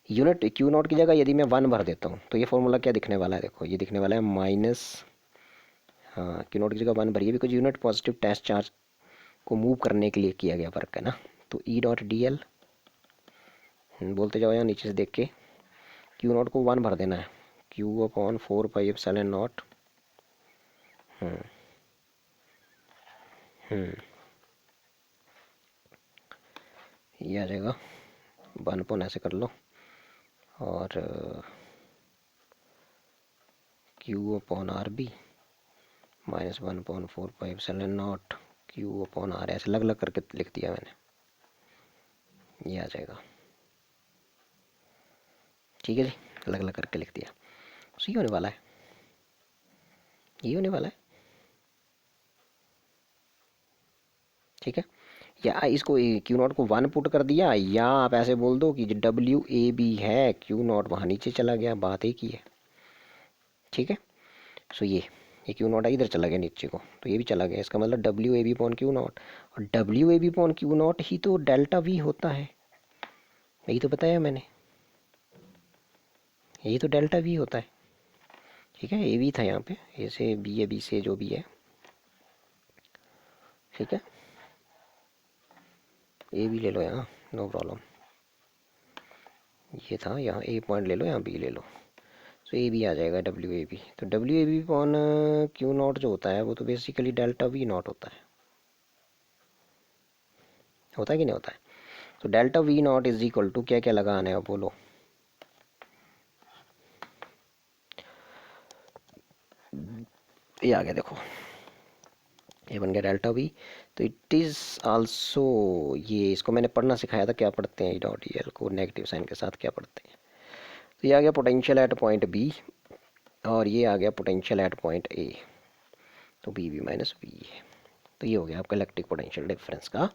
यूनिट क्यू नॉट की जगह यदि मैं 1 भर देता हूँ, तो ये फॉर्मूला क्या दिखने वाला है, देखो ये दिखने वाला है माइनस, हाँ क्यू नॉट की जगह 1 भरिए, because unit positive test charge को मूव करने के लिए किया गया वर्क है ना। तो ई डॉट डी एल, बोलते जाओ यहाँ नीचे से देख के, क्यू नॉट को 1 भर देना है, q upon 4 pi epsilon naught, ये आ जाएगा 1 अपॉन, ऐसे कर लो, और q upon R B minus 1 upon 4 pi epsilon naught q upon R, ऐसे अलग अलग करके लिख दिया मैंने, ये आ जाएगा, ठीक है जी, अलग अलग करके लिख दिया। सो ये होने वाला है, ये होने वाला है, ठीक है। या इसको क्यू नॉट को 1 पुट कर दिया, या आप ऐसे बोल दो कि डब्ल्यू ए बी है, क्यू नॉट वहाँ नीचे चला गया, बात एक ही है, ठीक है। सो ये क्यू नॉट इधर चला गया नीचे को, तो ये भी चला गया, इसका मतलब W A B upon Q naught, और W A B upon Q naught ही तो डेल्टा वी होता है, यही तो बताया मैंने, यही तो डेल्टा वी होता है, ठीक है। ए वी था यहाँ पे, ए से बी, ए बी से जो भी है, ठीक है, ए भी ले लो यहाँ, नो प्रॉब्लम। ये था यहाँ ए पॉइंट ले लो, यहाँ बी ले लो, तो ए भी आ जाएगा डब्ल्यू ए बी। तो W A B upon Q naught जो होता है वो तो बेसिकली डेल्टा वी नॉट होता है कि नहीं होता है। तो delta V naught is equal to क्या क्या लगाना है बोलो, ये आ गया देखो, ये बन गया डेल्टा वी। तो इट इज़ आल्सो, ये इसको मैंने पढ़ना सिखाया था, क्या पढ़ते हैं ई डॉट ई एल को नेगेटिव साइन के साथ क्या पढ़ते हैं। तो ये आ गया पोटेंशियल एट पॉइंट बी, और ये आ गया पोटेंशियल एट पॉइंट ए, तो बी वी माइनस बी है। तो ये हो गया आपका इलेक्ट्रिक पोटेंशियल डिफरेंस का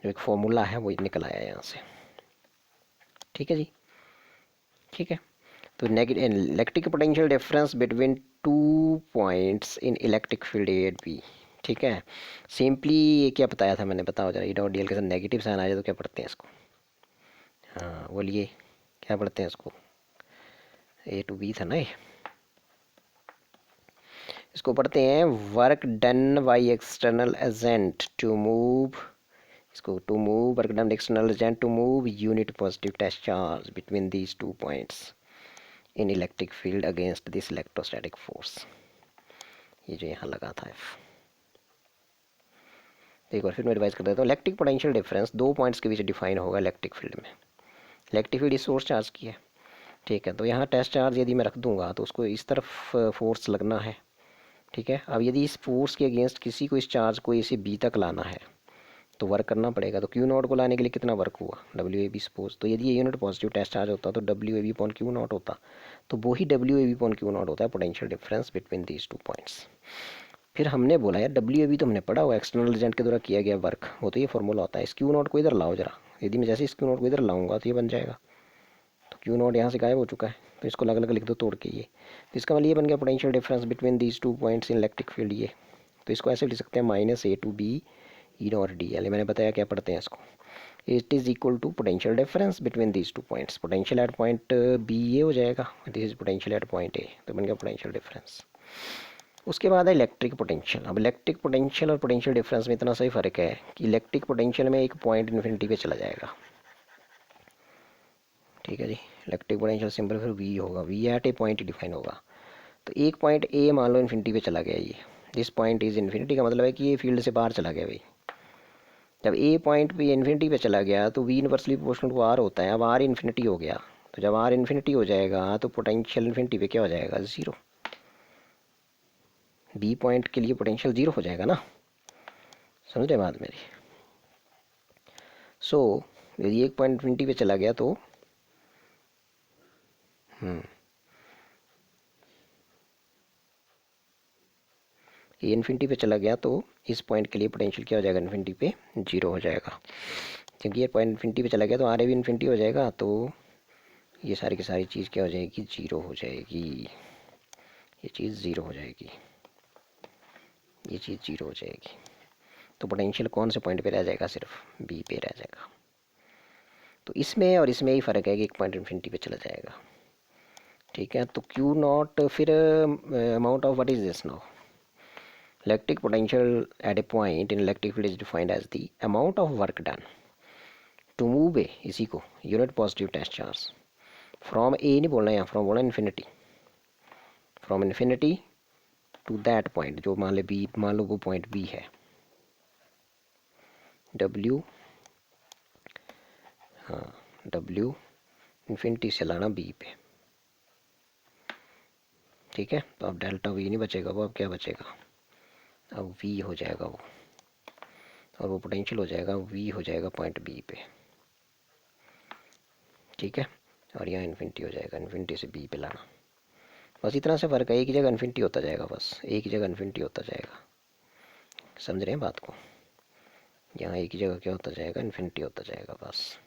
जो एक फॉर्मूला है वो निकल आया यहाँ से, ठीक है जी, ठीक है। तो negative electric potential difference between two points in electric field A and B, ठीक है। सिंपली ये क्या बताया था मैंने, बताओ जरा, ई डॉट डी एल के साथ नेगेटिव साइन आ जाए तो क्या पढ़ते हैं इसको, हाँ बोलिए क्या पढ़ते हैं इसको, ए टू बी था ना ये, इसको पढ़ते हैं work done by external agent to move, इसको to move work done external agent to move unit positive test charge between these two points in electric field against this electrostatic force, ये जो यहाँ लगा था एफ। एक बार फिर मैं रिवाइज कर देता हूँ। इलेक्ट्रिक पोटेंशियल डिफरेंस दो पॉइंट्स के बीच डिफाइन होगा इलेक्ट्रिक फील्ड में। इलेक्ट्रिक फील्ड इस सोर्स चार्ज की है, ठीक है। तो यहाँ टेस्ट चार्ज यदि मैं रख दूंगा तो उसको इस तरफ फोर्स लगना है, ठीक है। अब यदि इस फोर्स के अगेंस्ट किसी को इस चार्ज को ए से बी तक लाना है, तो वर्क करना पड़ेगा। तो क्यू नॉट को लाने के लिए कितना वर्क हुआ, डब्ल्यू ए बी सपोज। तो यदि ये यूनिट पॉजिटिव टेस्ट चार्ज होता तो W A B upon Q naught होता, तो वही W A B upon Q naught होता है potential difference between these two points. फिर हमने बोला यार डब्ल्यू ए बी तो हमने पढ़ा हुआ, एक्सटर्नल एजेंट के द्वारा किया गया वर्क, वो तो ये फॉर्मूला होता है। इस क्यू नॉट को इधर लाओ जरा, यदि मैं जैसे इस क्यू नॉट को इधर लाऊंगा तो ये बन जाएगा। तो क्यू नॉट यहाँ से गायब हो चुका है, तो इसको अलग अलग लिख दो तोड़ के। ये तो इसका मतलब ये बन गया potential difference between these two points in electric field. ये तो इसको ऐसे लिख सकते हैं minus A to B E naught D L. मैंने बताया क्या पढ़ते हैं इसको, it is equal to potential difference between these two points. Potential at point B ये हो जाएगा, this is potential at point A, तो बन गया पोटेंशियल डिफरेंस। उसके बाद है इलेक्ट्रिक पोटेंशियल। अब इलेक्ट्रिक पोटेंशियल और पोटेंशियल डिफरेंस में इतना सही फ़र्क है कि इलेक्ट्रिक पोटेंशियल में एक पॉइंट इन्फिनिटी पे चला जाएगा, ठीक है जी। इलेक्ट्रिक पोटेंशियल सिंबल फिर वी होगा, V at a point define होगा। तो एक पॉइंट ए मान लो इन्फिनिटी पे चला गया, ये दिस पॉइंट इज इन्फिनिटी का मतलब है कि ये फील्ड से बाहर चला गया भाई। जब ए पॉइंट पे इन्फिनिटी पे चला गया तो V inversely proportional to R होता है। अब आर इन्फिनिटी हो गया, तो जब आर इन्फिनिटी हो जाएगा तो पोटेंशियल इन्फिनिटी पे क्या हो जाएगा, ज़ीरो। बी पॉइंट के लिए पोटेंशियल ज़ीरो हो जाएगा ना, समझ रहे बात मेरी। सो यदि एक पॉइंट इन्फिनिटी पे चला गया तो ये इन्फिनिटी पे चला गया तो इस पॉइंट के लिए पोटेंशियल क्या हो जाएगा, इन्फिनिटी पे जीरो हो जाएगा। क्योंकि ये पॉइंट इन्फिनिटी पे चला गया तो आर ए भी इन्फिनिटी हो जाएगा, तो ये सारी की सारी चीज़ क्या हो जाएगी, जीरो हो जाएगी। ये चीज़ ज़ीरो हो जाएगी, ये चीज़ जीरो हो जाएगी। तो पोटेंशियल कौन से पॉइंट पे रह जाएगा, सिर्फ बी पे रह जाएगा। तो इसमें और इसमें ही फ़र्क है कि एक पॉइंट इन्फिनिटी पे चला जाएगा, ठीक है। तो क्यू नॉट फिर amount of what is this now, electric potential at a point in electric field is defined as the amount of work done to move a, इसी को unit positive test charge from A नहीं बोलना, यहाँ फ्रॉम बोलना infinity, from infinity to that point, जो मान ले बी, मान लो वो पॉइंट बी है। डब्ल्यू, हाँ डब्ल्यू इन्फिनिटी से लाना बी पे, ठीक है। तो अब डेल्टा वी नहीं बचेगा, वो अब क्या बचेगा, अब वी हो जाएगा वो, और वो पोटेंशियल हो जाएगा वी हो जाएगा पॉइंट बी पे, ठीक है। और यहाँ इन्फिनिटी हो जाएगा, इन्फिनिटी से बी पे लाना। बस इतना से फ़र्क है, एक ही जगह इन्फिनिटी होता जाएगा, बस एक ही जगह इन्फिनिटी होता जाएगा, समझ रहे हैं बात को। यहाँ एक ही जगह क्या होता जाएगा, इन्फिनिटी होता जाएगा बस।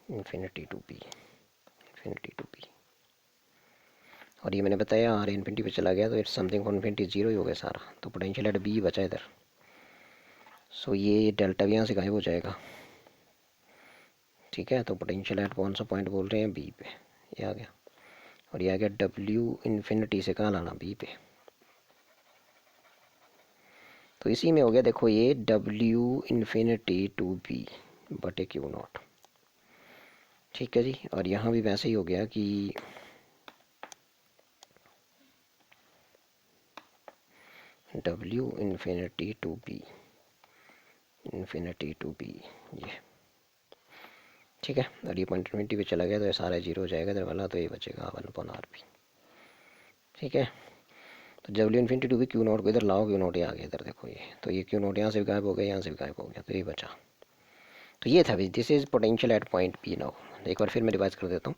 Infinity to B, infinity to B. और ये मैंने बताया आर इन्फिनिटी पे चला गया तो it's something for infinity zero ही हो गया सारा, तो पोटेंशियल एट बी बचा इधर। सो ये डेल्टा भी यहाँ से गायब हो जाएगा, ठीक है। तो पोटेंशियल एट कौन सा पॉइंट बोल रहे हैं, बी पे, ये आ गया। और ये आ गया डब्ल्यू इन्फिनिटी से कहाँ लाना, बी पे। तो इसी में हो गया देखो ये डब्ल्यू इन्फिनिटी टू बी बटे क्यू नॉट, ठीक है जी। और यहाँ भी वैसे ही हो गया कि W infinity to B, infinity to B, ये ठीक है। और ये पॉइंट इन्फिनिटी पे चला गया तो ये सारा जीरो हो जाएगा इधर वाला, तो ये बचेगा वन अपॉन आर पी, ठीक है। तो W infinity to B q naught को इधर लाओ, क्यू नॉट ये आ गया इधर देखो, ये तो ये क्यू नॉट यहाँ से भी गायब हो गया, यहाँ से भी गायब हो गया, तो ये बचा। तो ये था, this is potential at point P. Now एक बार फिर मैं रिवाइज कर देता हूँ।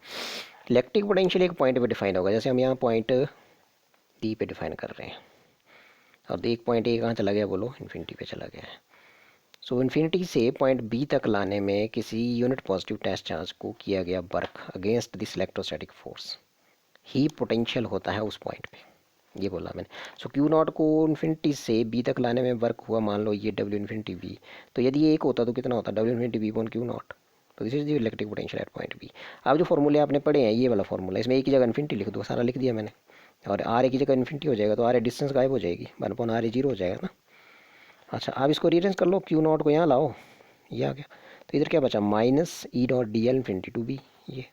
इलेक्ट्रिक पोटेंशियल एक पॉइंट पे डिफाइन होगा, जैसे हम यहाँ पॉइंट डी पे डिफाइन कर रहे हैं, और एक पॉइंट ए कहाँ चला गया बोलो, इन्फिनिटी पे चला गया है। सो इन्फिनिटी से पॉइंट बी तक लाने में किसी यूनिट पॉजिटिव टेस्ट चार्ज को किया गया work against this electrostatic force he potential होता है उस पॉइंट पे, ये बोला मैंने। सो क्यू नॉट को इन्फिनिटी से बी तक लाने में वर्क हुआ, मान लो ये डब्ल्यू इन्फिनिटी बी, तो यदि ये एक होता तो कितना होता, W infinity B upon Q naught. तो this is the electric potential at point B. अब जो फॉर्मूले आपने पढ़े हैं, ये वाला फॉर्मूला, इसमें एक ही जगह इन्फिनिटी लिख दो, सारा लिख दिया मैंने। और आर एक ही जगह इन्फिनिटी हो जाएगा तो आर ए डिस्टेंस गायब हो जाएगी, one upon R A zero हो जाएगा ना। अच्छा आप इसको रीअरेंज कर लो, क्यू नॉट को यहाँ लाओ, ये आ गया। तो इधर क्या बचा, minus E dot D L infinity to B, ये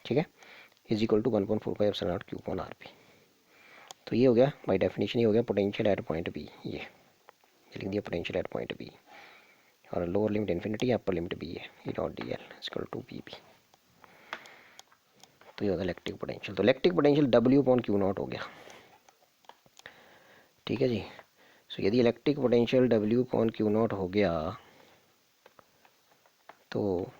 ठीक है, is equal to 1.45 epsilon naught q upon R P. तो ये हो गया बाय डेफिनेशन, ये हो गया पोटेंशियल एट पॉइंट बी, ये लिख दिया पोटेंशियल एट पॉइंट बी। और lower limit infinity, upper limit B है, E dot D l equal to B B, तो ये होता है इलेक्ट्रिक पोटेंशियल। तो इलेक्ट्रिक पोटेंशियल W/Q0 हो गया, ठीक है जी। सो यदि इलेक्ट्रिक पोटेंशियल W/Q0 हो गया तो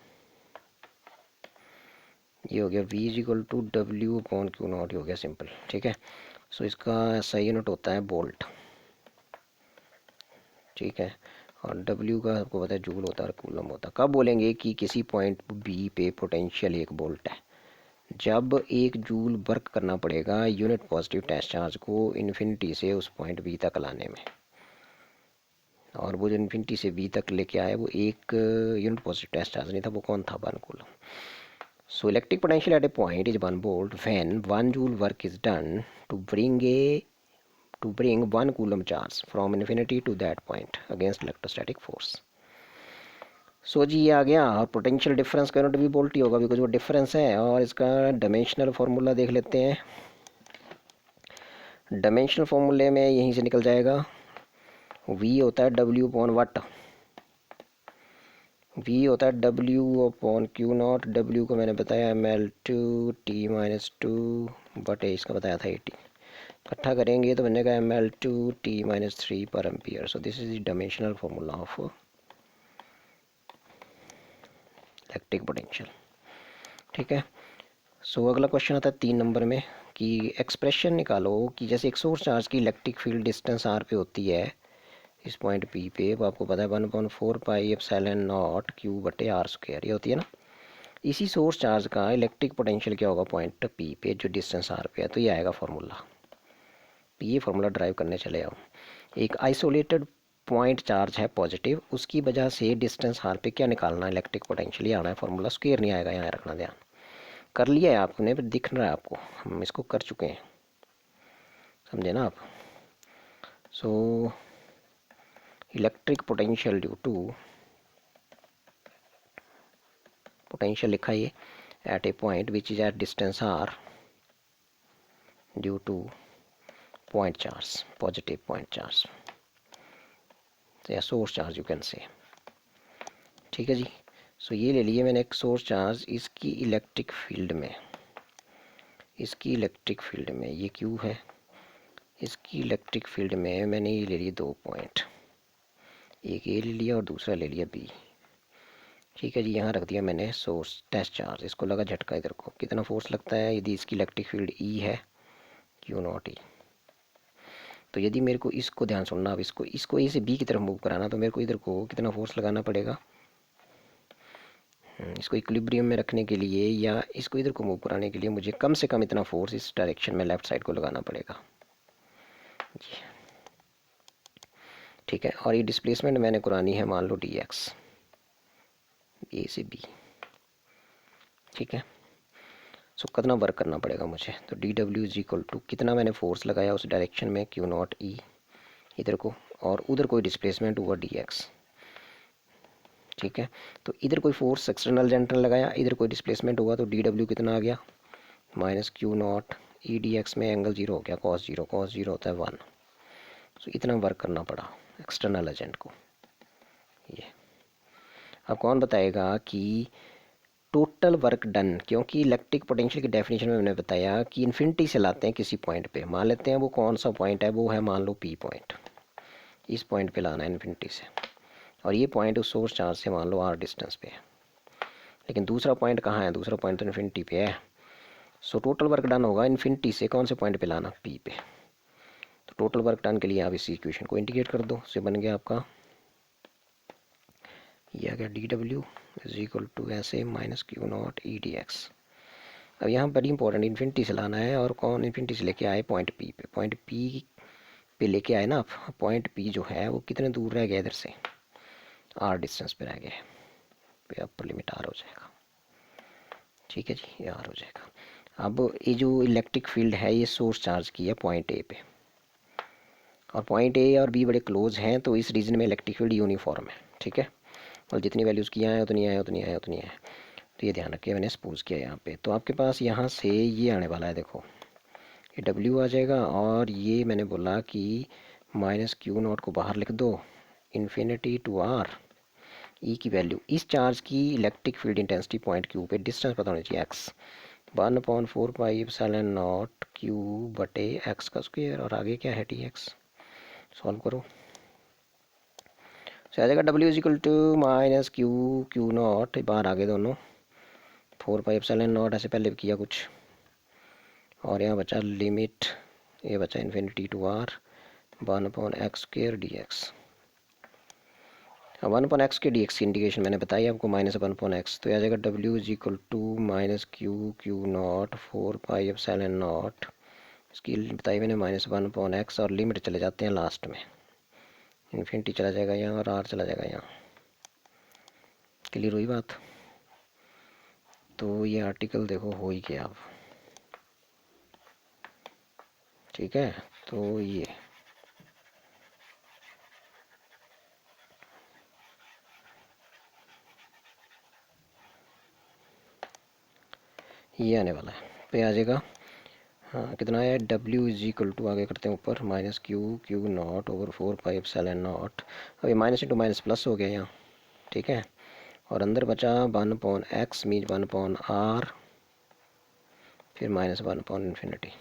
ये हो गया V=W/Q0 हो गया, सिंपल, ठीक है। सो इसका सही यूनिट होता है वोल्ट, ठीक है। और W का आपको पता है जूल होता है और कूलम होता है। कब बोलेंगे कि किसी पॉइंट B पे पोटेंशियल 1 वोल्ट है? जब 1 जूल वर्क करना पड़ेगा यूनिट पॉजिटिव टेस्ट चार्ज को इन्फिनिटी से उस पॉइंट B तक लाने में, और वो जो इन्फिनिटी से B तक लेके आए वो एक यूनिट पॉजिटिव टेस्ट चार्ज नहीं था, वो कौन था? 1 coulomb. So electric potential at a point is 1 volt when 1 joule work is done to bring 1 coulomb charge from infinity to that point against electrostatic force. सो जी ये आ गया। और पोटेंशियल डिफरेंस का यूनिट भी वोल्ट ही होगा बिकॉज वो डिफरेंस है। और इसका डायमेंशनल फार्मूला देख लेते हैं। डायमेंशनल फार्मूले में यहीं से निकल जाएगा, V होता है W/वाट, V होता है W/Q0। W को मैंने बताया mL/2T-2 बटे इसका बताया था 80। इकट्ठा करेंगे तो बनेगा mL/2T-3 पर ampere. So this is the dimensional formula of electric potential, ठीक है। सो अगला क्वेश्चन आता है 3 नंबर में कि एक्सप्रेशन निकालो कि जैसे एक सोर्स चार्ज की इलेक्ट्रिक फील्ड डिस्टेंस r पे होती है इस पॉइंट P पे, वो आपको पता है 1/4πε0Q/r², ये होती है ना। इसी सोर्स चार्ज का इलेक्ट्रिक पोटेंशियल क्या होगा पॉइंट P पे जो डिस्टेंस r पे है? तो ये आएगा फार्मूला, ये फार्मूला ड्राइव करने चले आओ। एक आइसोलेटेड पॉइंट चार्ज है पॉजिटिव, उसकी वजह से डिस्टेंस r पे क्या निकालना है? इलेक्ट्रिक पोटेंशियल, ये आना है फार्मूला, स्क्वायर नहीं आएगा, यहाँ रखना ध्यान। कर लिया है आपने, दिख रहा है आपको, हम इसको कर चुके हैं, समझे ना आप। So electric potential due to, potential लिखा ये at a point which is at distance r due to point charge, positive point charge या source charge you can say, ठीक है जी। सो ये ले लिए मैंने एक सोर्स चार्ज, इसकी इलेक्ट्रिक फील्ड में, इसकी इलेक्ट्रिक फील्ड में ये Q है, इसकी इलेक्ट्रिक फील्ड में मैंने ये ले लिए 2 पॉइंट, एक A ले लिया और दूसरा ले लिया B, ठीक है जी। यहाँ रख दिया मैंने सोर्स टेस्ट चार्ज, इसको लगा झटका, इधर को कितना फोर्स लगता है यदि इसकी इलेक्ट्रिक फील्ड E है Q0E। तो यदि मेरे को इसको ध्यान सुनना, अब इसको A से B की तरफ मूव कराना तो मेरे को इधर को कितना फोर्स लगाना पड़ेगा? इसको इक्विलिब्रियम में रखने के लिए या इसको इधर को मूव कराने के लिए मुझे कम से कम इतना फोर्स इस डायरेक्शन में लेफ्ट साइड को लगाना पड़ेगा जी, ठीक है। और ये डिस्प्लेसमेंट मैंने करानी है मान लो dx A से B, ठीक है। सो कितना वर्क करना पड़ेगा मुझे? तो dW कितना मैंने फोर्स लगाया उस डायरेक्शन में Q0E इधर को, और उधर कोई डिस्प्लेसमेंट हुआ dx, ठीक है। तो इधर कोई फोर्स एक्सटर्नल जेंटरल लगाया, इधर कोई डिस्प्लेसमेंट हुआ, तो dW कितना आ गया -Q0E dx में एंगल 0 हो गया, cos 0, cos 0 होता है 1। सो इतना वर्क करना पड़ा एक्सटर्नल एजेंट को। ये अब कौन बताएगा कि टोटल वर्क डन, क्योंकि इलेक्ट्रिक पोटेंशियल की डेफिनेशन में मैंने बताया कि इन्फिनिटी से लाते हैं किसी पॉइंट पे, मान लेते हैं वो कौन सा पॉइंट है, वो है मान लो P पॉइंट, इस पॉइंट पे लाना है इन्फिनिटी से, और ये पॉइंट उस सोर्स चार्ज से मान लो r डिस्टेंस पे है। लेकिन दूसरा पॉइंट कहाँ है? दूसरा पॉइंट तो इन्फिनिटी पे है। सो टोटल वर्क डन होगा इन्फिनिटी से कौन से पॉइंट पे लाना? P पे। तो टोटल वर्क डन के लिए आप इस इक्वेशन को इंटीग्रेट कर दो, से बन गया आपका ये आ गया dW ऐसे -Q0E dx। अब यहाँ बड़ी इंपॉर्टेंट, इन्फिनिटी से लाना है, और कौन इन्फिनिटी से लेके आए? पॉइंट P पे, पॉइंट P पे लेके आए ना आप। पॉइंट P जो है वो कितने दूर रह गया इधर से? r डिस्टेंस पे रह गया, पे अपर लिमिट r हो जाएगा, ठीक है जी, ये r हो जाएगा। अब ये जो इलेक्ट्रिक फील्ड है ये सोर्स चार्ज की है पॉइंट A पे, और पॉइंट A और B बड़े क्लोज हैं, तो इस रीजन में इलेक्ट्रिक फील्ड यूनिफॉर्म है, ठीक है। और जितनी वैल्यूज़ की आए उतनी आए उतनी आए उतनी आए, तो ये ध्यान रखिए, मैंने सपोज किया यहाँ पे। तो आपके पास यहाँ से ये आने वाला है, देखो ये W आ जाएगा, और ये मैंने बोला कि -Q0 को बाहर लिख दो, इन्फिनिटी टू r, E की वैल्यू, इस चार्ज की electric field intensity point Q पे, डिस्टेंस पता होनी चाहिए x, 1/4 pi epsilon naught Q बटे एक्स का स्क्वायर, और आगे क्या है टी एक्स। सॉल्व करो, तो आ जाएगा W is equal to minus q q naught, बाहर आगे दोनों 4 पाई एप्सिलॉन नॉट, ऐसे पहले भी किया कुछ, और यहाँ बचा लिमिट, ये बचा infinity to are 1/x² dx। अब 1/x के dx की इंटीग्रेशन मैंने बताई आपको, -1/x, तो आ जाएगा W is equal to minus q q naught 4 pi epsilon naught, इसकी बताई मैंने -1/x, और लिमिट चले जाते हैं लास्ट में, इन्फिनिटी चला जाएगा यहाँ और आर चला जाएगा यहाँ। क्लियर हुई बात। तो ये आर्टिकल देखो हो ही गया अब, ठीक है। तो ये आने वाला है, पे आ जाएगा। हाँ कितना है, डब्ल्यू इज इक्वल टू, आगे करते हैं ऊपर, minus q q not over 4 pi epsilon not, अब ये माइनस इंटू माइनस प्लस हो गया यहाँ, ठीक है। और अंदर बचा 1/x मीन 1/r, फिर -1/इन्फिनिटी,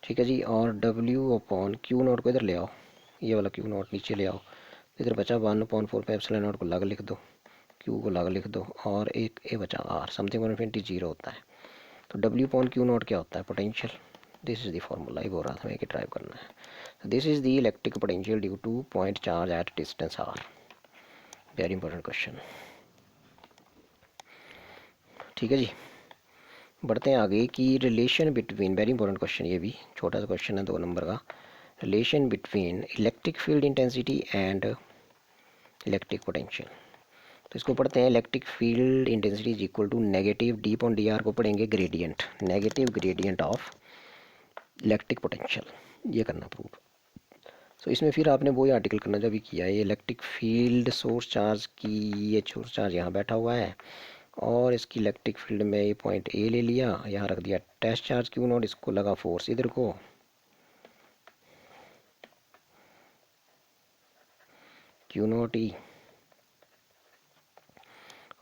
ठीक है जी। और डब्ल्यू अपॉन क्यू नॉट को इधर ले आओ, ये वाला क्यू नॉट नीचे ले आओ, इधर बचा 1/4 पाई एप्सिलॉन नॉट को अलग लिख दो, क्यू को अलग लिख दो, और एक ए बचा आर, समथिंग इन्फिनिटी 0 होता है। तो डब्ल्यू अपॉन क्यू नॉट क्या होता है, potential. This is the formula, ही बोल रहा था मैं कि ड्राइव करना है। This is the electric potential due to point charge at distance R. Very important question, ठीक है जी। बढ़ते हैं आगे कि relation between, very important question, ये भी छोटा सा क्वेश्चन है 2 नंबर का, relation between electric field intensity and electric potential. तो इसको पढ़ते हैं, electric field intensity is equal to negative D upon D R को पढ़ेंगे gradient, negative gradient of electric potential, ये करना प्रूव। सो इसमें फिर आपने वही आर्टिकल करना जो अभी किया है, ये इलेक्ट्रिक फील्ड सोर्स चार्ज की, ये सोर्स चार्ज यहाँ बैठा हुआ है, और इसकी इलेक्ट्रिक फील्ड में ये पॉइंट ए ले लिया, यहाँ रख दिया टेस्ट चार्ज क्यू नॉट, इसको लगा फोर्स इधर को, क्यू नॉट ई,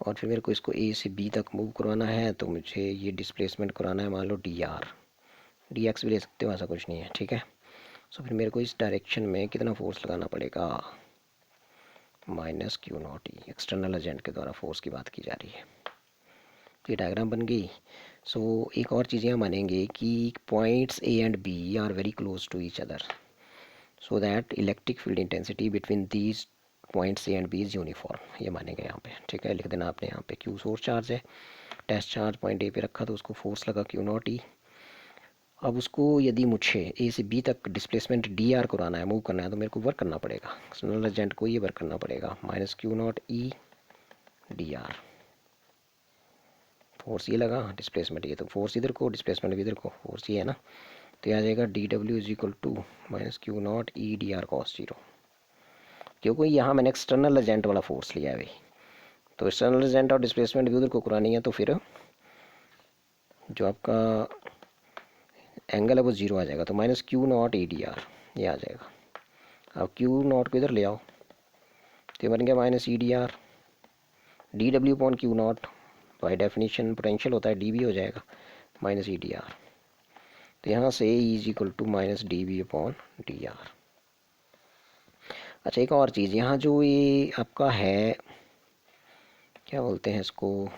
और फिर मेरे को इसको ए से बी तक मूव करवाना है, तो मुझे ये डिस्प्लेसमेंट कराना है, मान लो डी आर, डी एक्स भी ले सकते हो, ऐसा कुछ नहीं है, ठीक है। सो फिर मेरे को इस डायरेक्शन में कितना फोर्स लगाना पड़ेगा, माइनस क्यू नॉट ई, एक्सटर्नल एजेंट के द्वारा फोर्स की बात की जा रही है। तो ये डायग्राम बन गई। सो एक और चीज़ यहाँ मानेंगे कि points A and B are very close to each other, so that electric field intensity between these points A and B is uniform, ये मानेंगे यहाँ पे, ठीक है। लिख देना आपने यहाँ पे, क्यू सोर्स चार्ज है, टेस्ट चार्ज पॉइंट ए पे रखा, तो उसको फोर्स लगा क्यू नॉट ई। अब उसको यदि मुझे ए से बी तक डिस्प्लेसमेंट डी आर कराना है, मूव करना है, तो मेरे को वर्क करना पड़ेगा, एक्सटर्नल एजेंट को ये वर्क करना पड़ेगा, minus Q naught E D are, force ये लगा, डिस्प्लेसमेंट ये, तो फोर्स इधर को, डिस्प्लेसमेंट भी इधर को, फोर्स ये है ना। तो ये आ जाएगा D W is equal to minus Q naught E D R cos zero, क्योंकि यहाँ मैंने एक्सटर्नल एजेंट वाला फोर्स लिया है भाई, तो एक्सटर्नल एजेंट और डिस्प्लेसमेंट भी उधर को करानी है, तो फिर जो आपका एंगल है वो जीरो आ जाएगा, तो minus Q naught E D are ये आ जाएगा। अब क्यू नॉट को इधर ले आओ, तो ये बन गया minus E D are, D W upon Q not, by definition potential होता है, डी बी हो जाएगा माइनस ई डी आर, तो यहाँ से E is equal to minus D V upon D R. अच्छा एक और चीज़, यहाँ जो ये आपका है, क्या बोलते हैं इसको,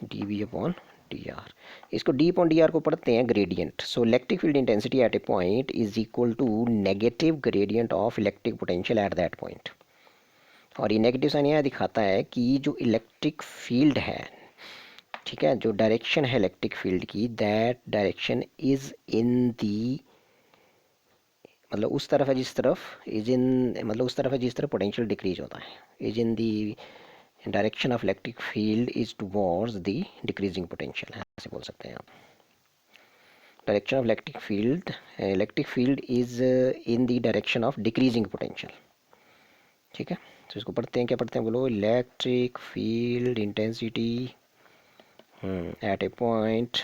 D V upon D R, इसको डी अपॉन डी आर को पढ़ते हैं gradient. So electric field intensity at a point is equal to negative gradient of electric potential at that point. और ये नेगेटिव साइन यहाँ दिखाता है कि जो इलेक्ट्रिक फील्ड है, ठीक है, जो डायरेक्शन है इलेक्ट्रिक फील्ड की, दैट डायरेक्शन इज इन दी, मतलब उस तरफ है जिस तरफ, इज इन, मतलब उस तरफ है जिस तरफ पोटेंशियल डिक्रीज होता है, is in the direction of electric field is towards the decreasing potential, ऐसे बोल सकते हैं आप। Direction of electric field is in the direction of decreasing potential, ठीक है। तो इसको पढ़ते हैं, क्या पढ़ते हैं बोलो, electric field intensity at a point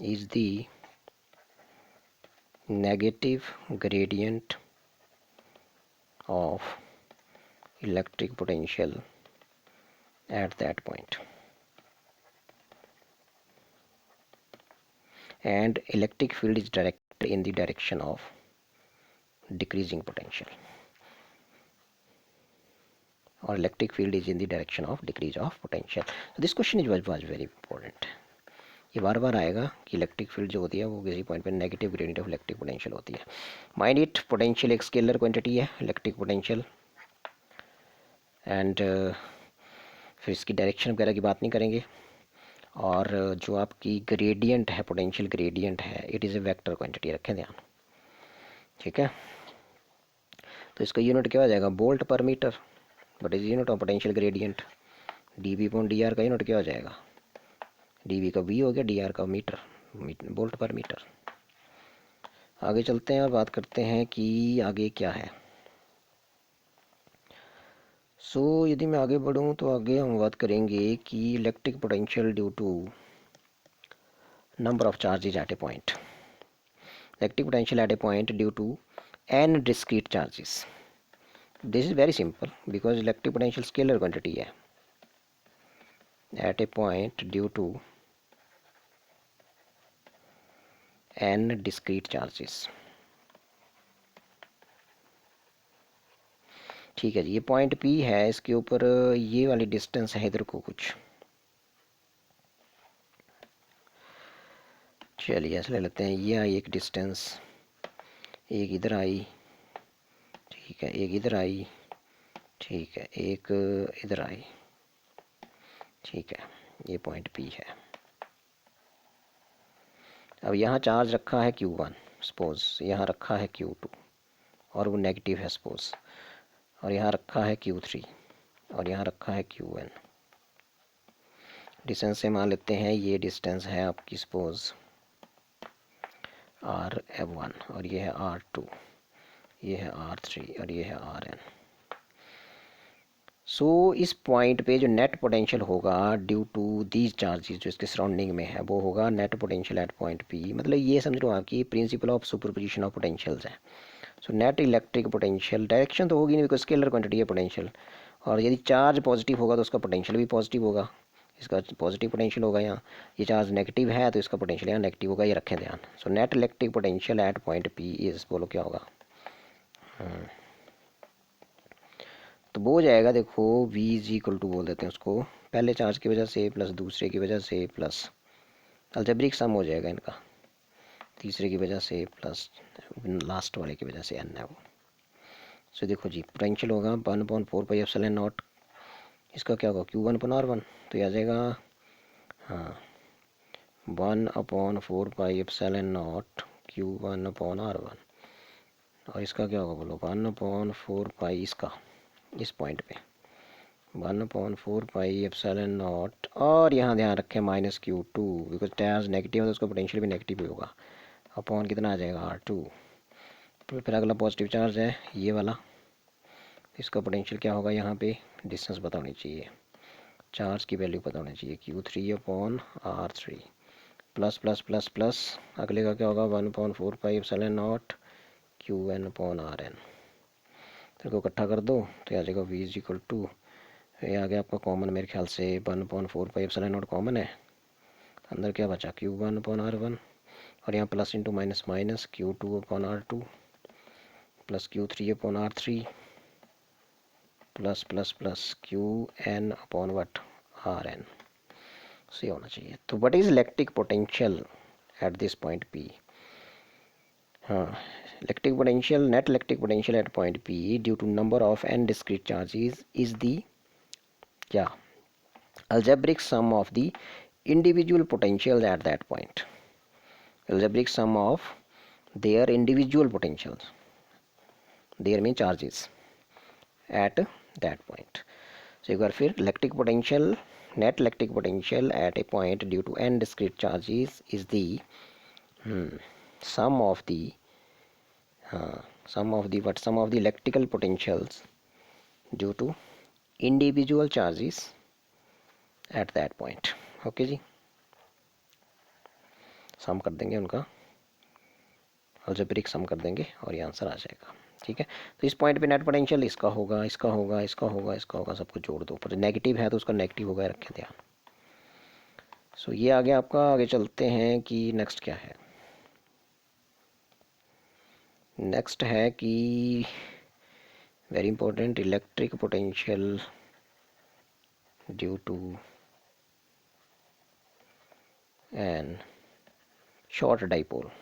is the negative gradient of electric potential at that point, and electric field is directed in the direction of decreasing potential, or electric field is in the direction of decrease of potential. So this question was very important. ये बार बार आएगा कि इलेक्ट्रिक फील्ड जो होती है वो किसी पॉइंट पे negative gradient of electric potential होती है. माइंड इट, पोटेंशियल एक स्केलर क्वांटिटी है, इलेक्ट्रिक पोटेंशियल, एंड फिर इसकी डायरेक्शन वगैरह की बात नहीं करेंगे. और जो आपकी ग्रेडियंट है, पोटेंशियल ग्रेडियंट है, it is a vector quantity, रखें ध्यान. ठीक है, तो इसका यूनिट क्या हो जाएगा, volt per metre. But is unit of potential gradient. D V upon D R का यूनिट क्या हो जाएगा, डी बी का वी हो गया, डी आर का मीटर, वोल्ट पर मीटर. आगे चलते हैं और बात करते हैं कि आगे क्या है. सो यदि मैं आगे बढ़ूं तो आगे हम बात करेंगे कि electric potential due to number of charges at a point. Electric potential at a point due to n discrete charges. This is very simple because electric potential scalar quantity है. At a point due to n discrete charges. ठीक है जी, ये पॉइंट P है, इसके ऊपर ये वाली डिस्टेंस है इधर को कुछ, चलिए ऐसे ले लेते हैं. ये आई एक डिस्टेंस, एक इधर आई, ठीक है, एक इधर आई, ठीक है, एक इधर आई, ठीक है, ये पॉइंट P है. अब यहाँ चार्ज रखा है Q1 सपोज, यहाँ रखा है Q2 और वो नेगेटिव है सपोज, और यहाँ रखा है Q3 और यहाँ रखा है Qn. डिस्टेंस से मान लेते हैं ये डिस्टेंस है आपकी सपोज R1 और ये है R2, ये है R3 और ये है Rn. सो इस पॉइंट पे जो नेट पोटेंशियल होगा ड्यू टू दीज चार्जेस जो इसके सराउंडिंग में है, वो होगा net potential at point P. मतलब ये समझ लो आपकी principle of superposition of potentials है. So net electric potential, direction तो होगी नहीं बिकॉज स्केलर क्वांटिटी है पोटेंशियल, और यदि चार्ज पॉजिटिव होगा तो उसका पोटेंशियल भी पॉजिटिव होगा, इसका पॉजिटिव पोटेंशियल होगा. यहाँ ये चार्ज नेगेटिव है तो इसका पोटेंशियल यहाँ नेगेटिव होगा, ये रखें ध्यान. सो net electric potential at point P is, बोलो क्या होगा, तो वो हो जाएगा, देखो v इज इक्वल टू बोल देते हैं उसको, पहले चार्ज की वजह से प्लस दूसरे की वजह से प्लस अलजेब्रिक सम हो जाएगा इनका, तीसरे की वजह से प्लस लास्ट वाले की वजह से n है वो. सो देखो जी, पोटेंशियल होगा 1/4 पाई एप्सिलॉन नॉट, इसका क्या होगा Q1 अपॉन R1, तो ये आ जाएगा हाँ 1/4 pi epsilon not Q1 upon R1, और इसका क्या होगा बोलो 1/4 पाई इसका, इस पॉइंट पे 1/4 पाई एप्सिलॉन नॉट, और यहाँ ध्यान रखें -Q2 बिकॉज चार्ज नेगेटिव है तो उसका पोटेंशियल भी नेगेटिव ही होगा, अपॉन कितना आ जाएगा R2. फिर अगला पॉजिटिव चार्ज है ये वाला, इसका पोटेंशियल क्या होगा, यहाँ पे डिस्टेंस पता होनी चाहिए, चार्ज की वैल्यू पता होनी चाहिए, Q3 upon R3 plus plus plus plus, अगले का क्या होगा 1/4 pi epsilon not Qn upon Rn. तो इकट्ठा कर दो तो आ जाएगा v इज इक्वल टू, ये आ गया आपका कॉमन मेरे ख्याल से 1/4 पाई एप्सिलॉन नॉट कॉमन है, अंदर क्या बचा Q1 अपॉन R1, और यहाँ plus into minus minus Q2 upon R2 plus Q3 upon R3 plus plus plus Qn upon what Rn. से होना चाहिए. तो what is electric potential at this point P. हाँ, electric potential, net electric potential at point P due to number of n discrete charges is the क्या, algebraic sum of the individual potentials at that point. Algebraic sum of their individual potentials, their mean charges at that point. So एक बार फिर electric potential, net electric potential at a point due to n discrete charges is the sum of the sum of the electrical potentials due to individual charges at that point. Okay जी, सम कर देंगे उनका, अलजेब्रिक सम कर देंगे और ये आंसर आ जाएगा. ठीक है। तो इस पॉइंट पे नेट पोटेंशियल इसका होगा, इसका होगा, इसका होगा, इसका होगा, सबको जोड़ दो। पर नेगेटिव है तो उसका नेगेटिव होगा, रखें ध्यान। सो ये आगे आपका, आगे चलते हैं कि नेक्स्ट क्या है। नेक्स्ट है कि very important, electric potential due to an short dipole.